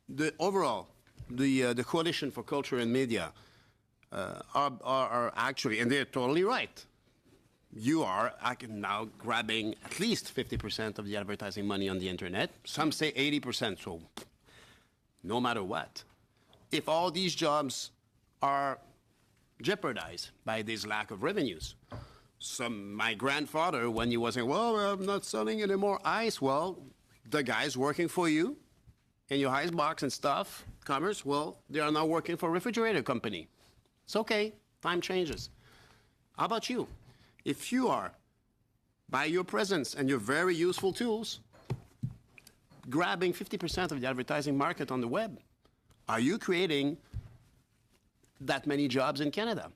The Coalition for Culture and Media are actually, and they're totally right. You are now grabbing at least 50% of the advertising money on the internet. Some say 80%, so no matter what. If all these jobs are jeopardized by this lack of revenues. My grandfather, when he was saying, well, I'm not selling any more ice, well, the guys working for you in your ice box and stuff, commerce, well, they are now working for a refrigerator company. It's okay, time changes. How about you? If you are, by your presence and your very useful tools, grabbing 50% of the advertising market on the web, are you creating that many jobs in Canada?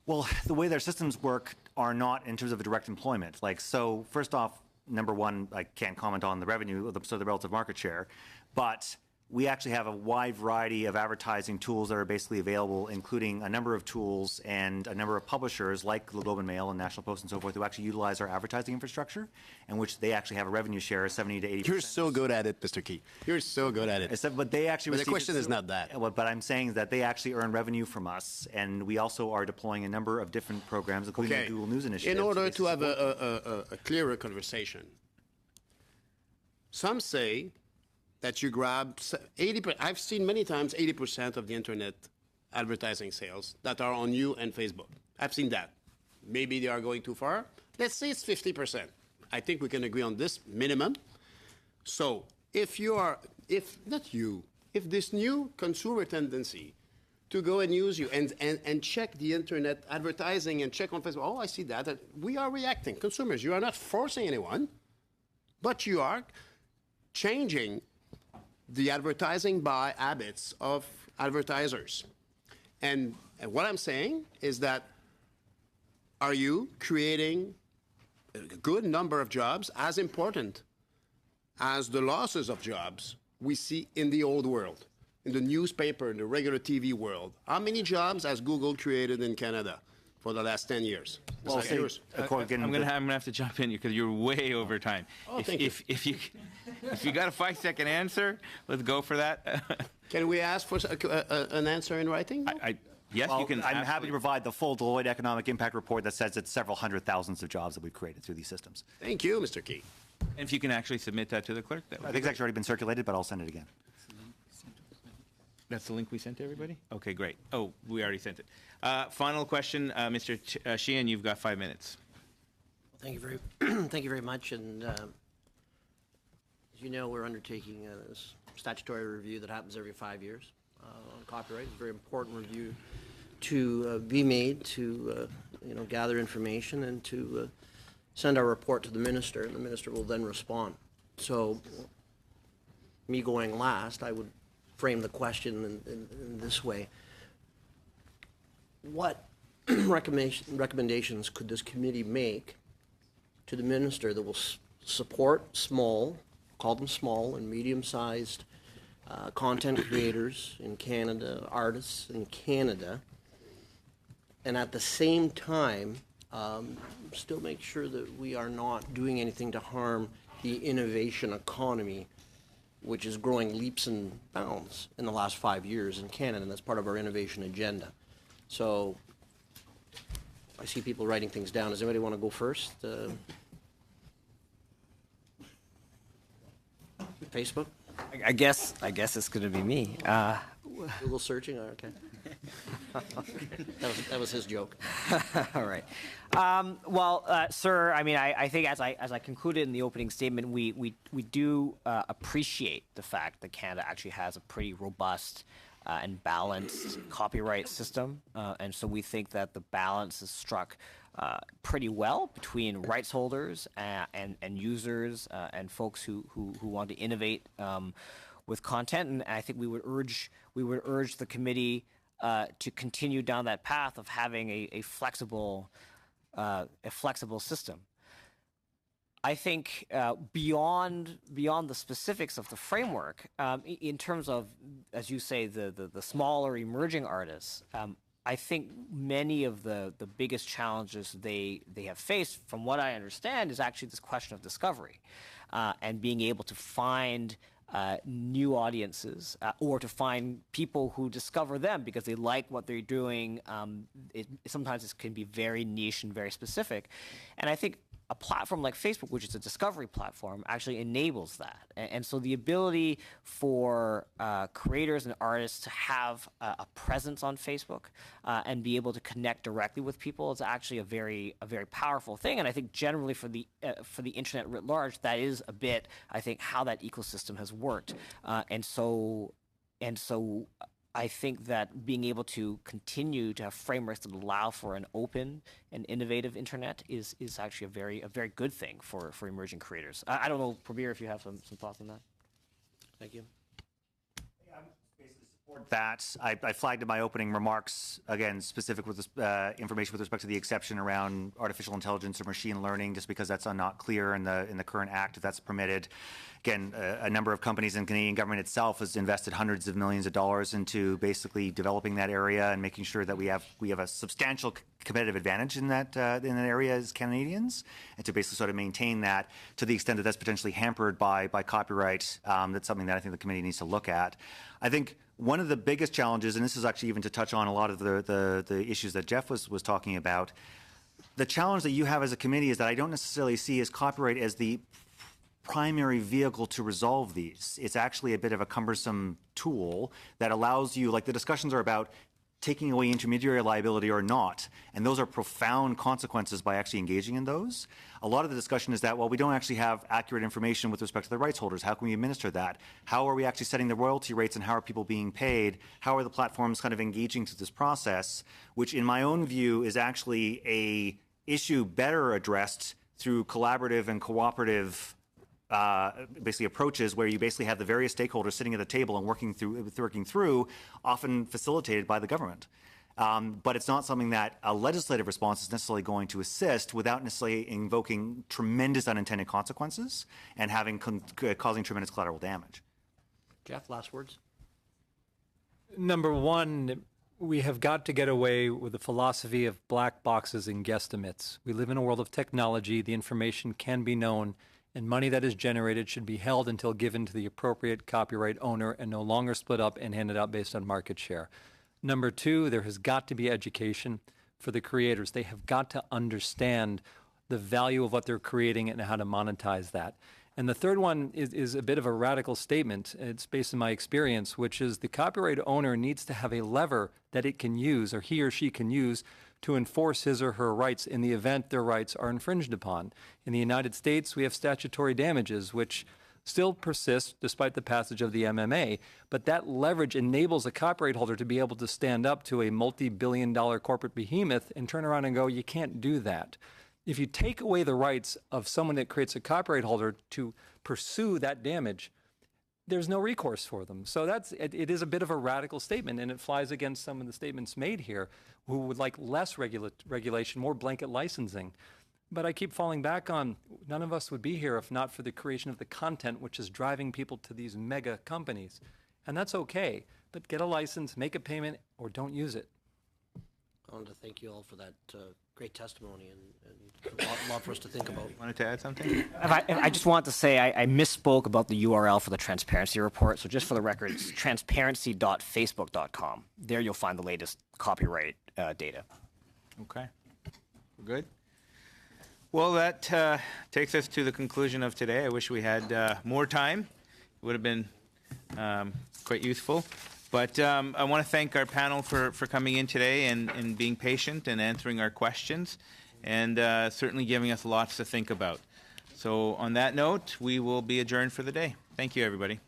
Well, the way their systems work are not in terms of a direct employment. So first off, number one, I can't comment on the revenue, so the relative market share, but we actually have a wide variety of advertising tools that are basically available, including a number of tools and a number of publishers like the Globe and Mail and National Post and so forth who actually utilize our advertising infrastructure, in which they actually have a revenue share of 70 to 80%. You're so good at it, Mr. Key. You're so good at it. But they actually. But the question is not that. But I'm saying that they actually earn revenue from us, and we also are deploying a number of different programs, including the Google News Initiative. In order to have a clearer conversation, some say that you grab 80%. I've seen many times 80% of the internet advertising sales that are on you and Facebook. I've seen that. Maybe they are going too far. Let's say it's 50%. I think we can agree on this minimum. So if this new consumer tendency to go and use you and check the internet advertising and check on Facebook, oh, I see that we are reacting. Consumers, you are not forcing anyone, but you are changing the advertising buy habits of advertisers. And what I'm saying is that, are you creating a good number of jobs as important as the losses of jobs we see in the old world, in the newspaper, in the regular TV world? How many jobs has Google created in Canada for the last 10 years? Well, I'm going to have to jump in because you're way over time. Oh, thank you. If you got a 5-second answer, let's go for that. Can we ask for an answer in writing? Yes, you can. I'm happy to provide the full Deloitte Economic Impact Report that says it's several hundred thousands of jobs that we've created through these systems. Thank you, Mr. Key. And if you can actually submit that to the clerk, that would I think it's actually already been circulated, but I'll send it again. That's the link we sent to everybody? Okay, great. Oh, we already sent it. Final question, Mr. Sheehan, you've got 5 minutes. Thank you very much. And as you know, we're undertaking a statutory review that happens every 5 years on copyright. It's a very important review to be made to gather information and to send our report to the minister, and the minister will then respond. So, me going last, I would frame the question in this way. What recommendations could this committee make to the minister that will support small, call them small and medium-sized content creators in Canada, artists in Canada, and at the same time still make sure that we are not doing anything to harm the innovation economy, which is growing leaps and bounds in the last 5 years in Canada, and that's part of our innovation agenda. So I see people writing things down. Does anybody want to go first? Facebook? I guess it's going to be me. Google searching? Okay. That was his joke. All right. Sir, I mean, I think as I concluded in the opening statement, we do appreciate the fact that Canada actually has a pretty robust and balanced copyright system, and so we think that the balance is struck pretty well between rights holders and users and folks who want to innovate with content. And I think we would urge the committee to continue down that path of having a flexible system. I think beyond the specifics of the framework, in terms of, as you say, the smaller emerging artists, I think many of the biggest challenges they have faced, from what I understand, is actually this question of discovery and being able to find new audiences or to find people who discover them because they like what they're doing. Sometimes it can be very niche and very specific. And I think a platform like Facebook, which is a discovery platform, actually enables that. And so the ability for creators and artists to have a presence on Facebook and be able to connect directly with people is actually a very powerful thing. And I think generally for the internet writ large, that is a bit, I think, how that ecosystem has worked. And so I think that being able to continue to have frameworks that allow for an open and innovative internet is actually a very good thing for emerging creators. I don't know, Prabir, if you have some thoughts on that. Thank you. That I flagged in my opening remarks, again, specific with this, information with respect to the exception around artificial intelligence or machine learning, just because that's not clear in the current act, if that's permitted. Again, a number of companies and Canadian government itself has invested hundreds of millions of dollars into basically developing that area and making sure that we have a substantial competitive advantage in that area as Canadians, and to basically sort of maintain that to the extent that that's potentially hampered by copyright. That's something that I think the committee needs to look at. I think one of the biggest challenges, and this is actually even to touch on a lot of the issues that Jeff was talking about, the challenge that you have as a committee is that I don't necessarily see as copyright as the primary vehicle to resolve these. It's actually a bit of a cumbersome tool that allows you, like the discussions are about taking away intermediary liability or not, and those are profound consequences by actually engaging in those. A lot of the discussion is that, well, we don't actually have accurate information with respect to the rights holders. How can we administer that? How are we actually setting the royalty rates, and how are people being paid? How are the platforms kind of engaging through this process, which in my own view is actually a issue better addressed through collaborative and cooperative basically approaches where you basically have the various stakeholders sitting at the table and working through, often facilitated by the government. But it's not something that a legislative response is necessarily going to assist without necessarily invoking tremendous unintended consequences and causing tremendous collateral damage. Jeff, last words? Number one, we have got to get away with the philosophy of black boxes and guesstimates. We live in a world of technology. The information can be known, and money that is generated should be held until given to the appropriate copyright owner and no longer split up and handed out based on market share. Number two, there has got to be education for the creators. They have got to understand the value of what they're creating and how to monetize that. And the third one is a bit of a radical statement. It's based on my experience, which is the copyright owner needs to have a lever that it can use, or he or she can use, to enforce his or her rights in the event their rights are infringed upon. In the United States, we have statutory damages, which still persist despite the passage of the MMA, but that leverage enables a copyright holder to be able to stand up to a multi-billion-dollar corporate behemoth and turn around and go, you can't do that. If you take away the rights of someone that creates a copyright holder to pursue that damage, there's no recourse for them. So it is a bit of a radical statement, and it flies against some of the statements made here, who would like less regulation, more blanket licensing. But I keep falling back on, none of us would be here if not for the creation of the content which is driving people to these mega companies. And that's okay, but get a license, make a payment, or don't use it. I wanted to thank you all for that great testimony and a lot for us to think about. Wanted to add something? I just want to say I misspoke about the URL for the transparency report. So just for the record, it's transparency.facebook.com. There you'll find the latest copyright data. Okay. We're good? Well, that takes us to the conclusion of today. I wish we had more time. It would have been quite useful. But I want to thank our panel for coming in today and being patient and answering our questions, and certainly giving us lots to think about. So on that note, we will be adjourned for the day. Thank you, everybody.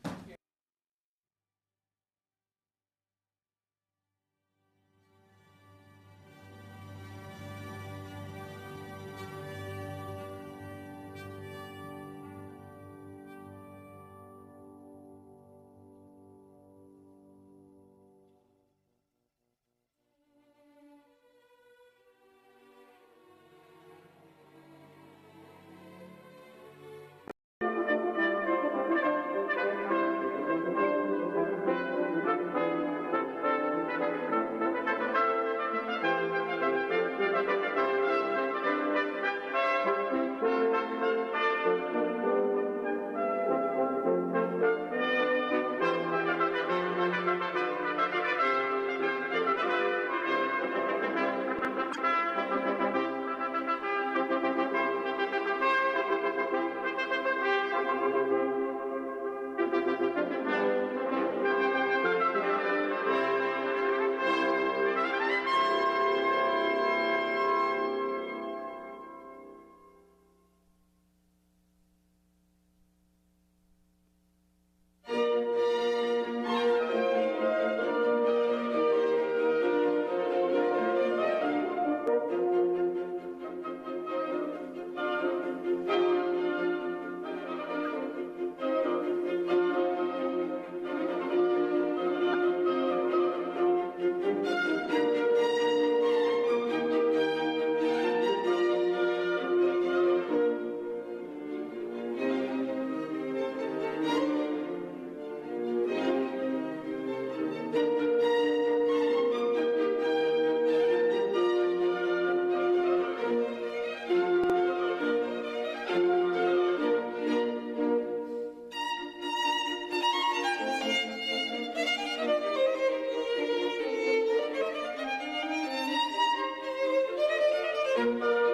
Thank you.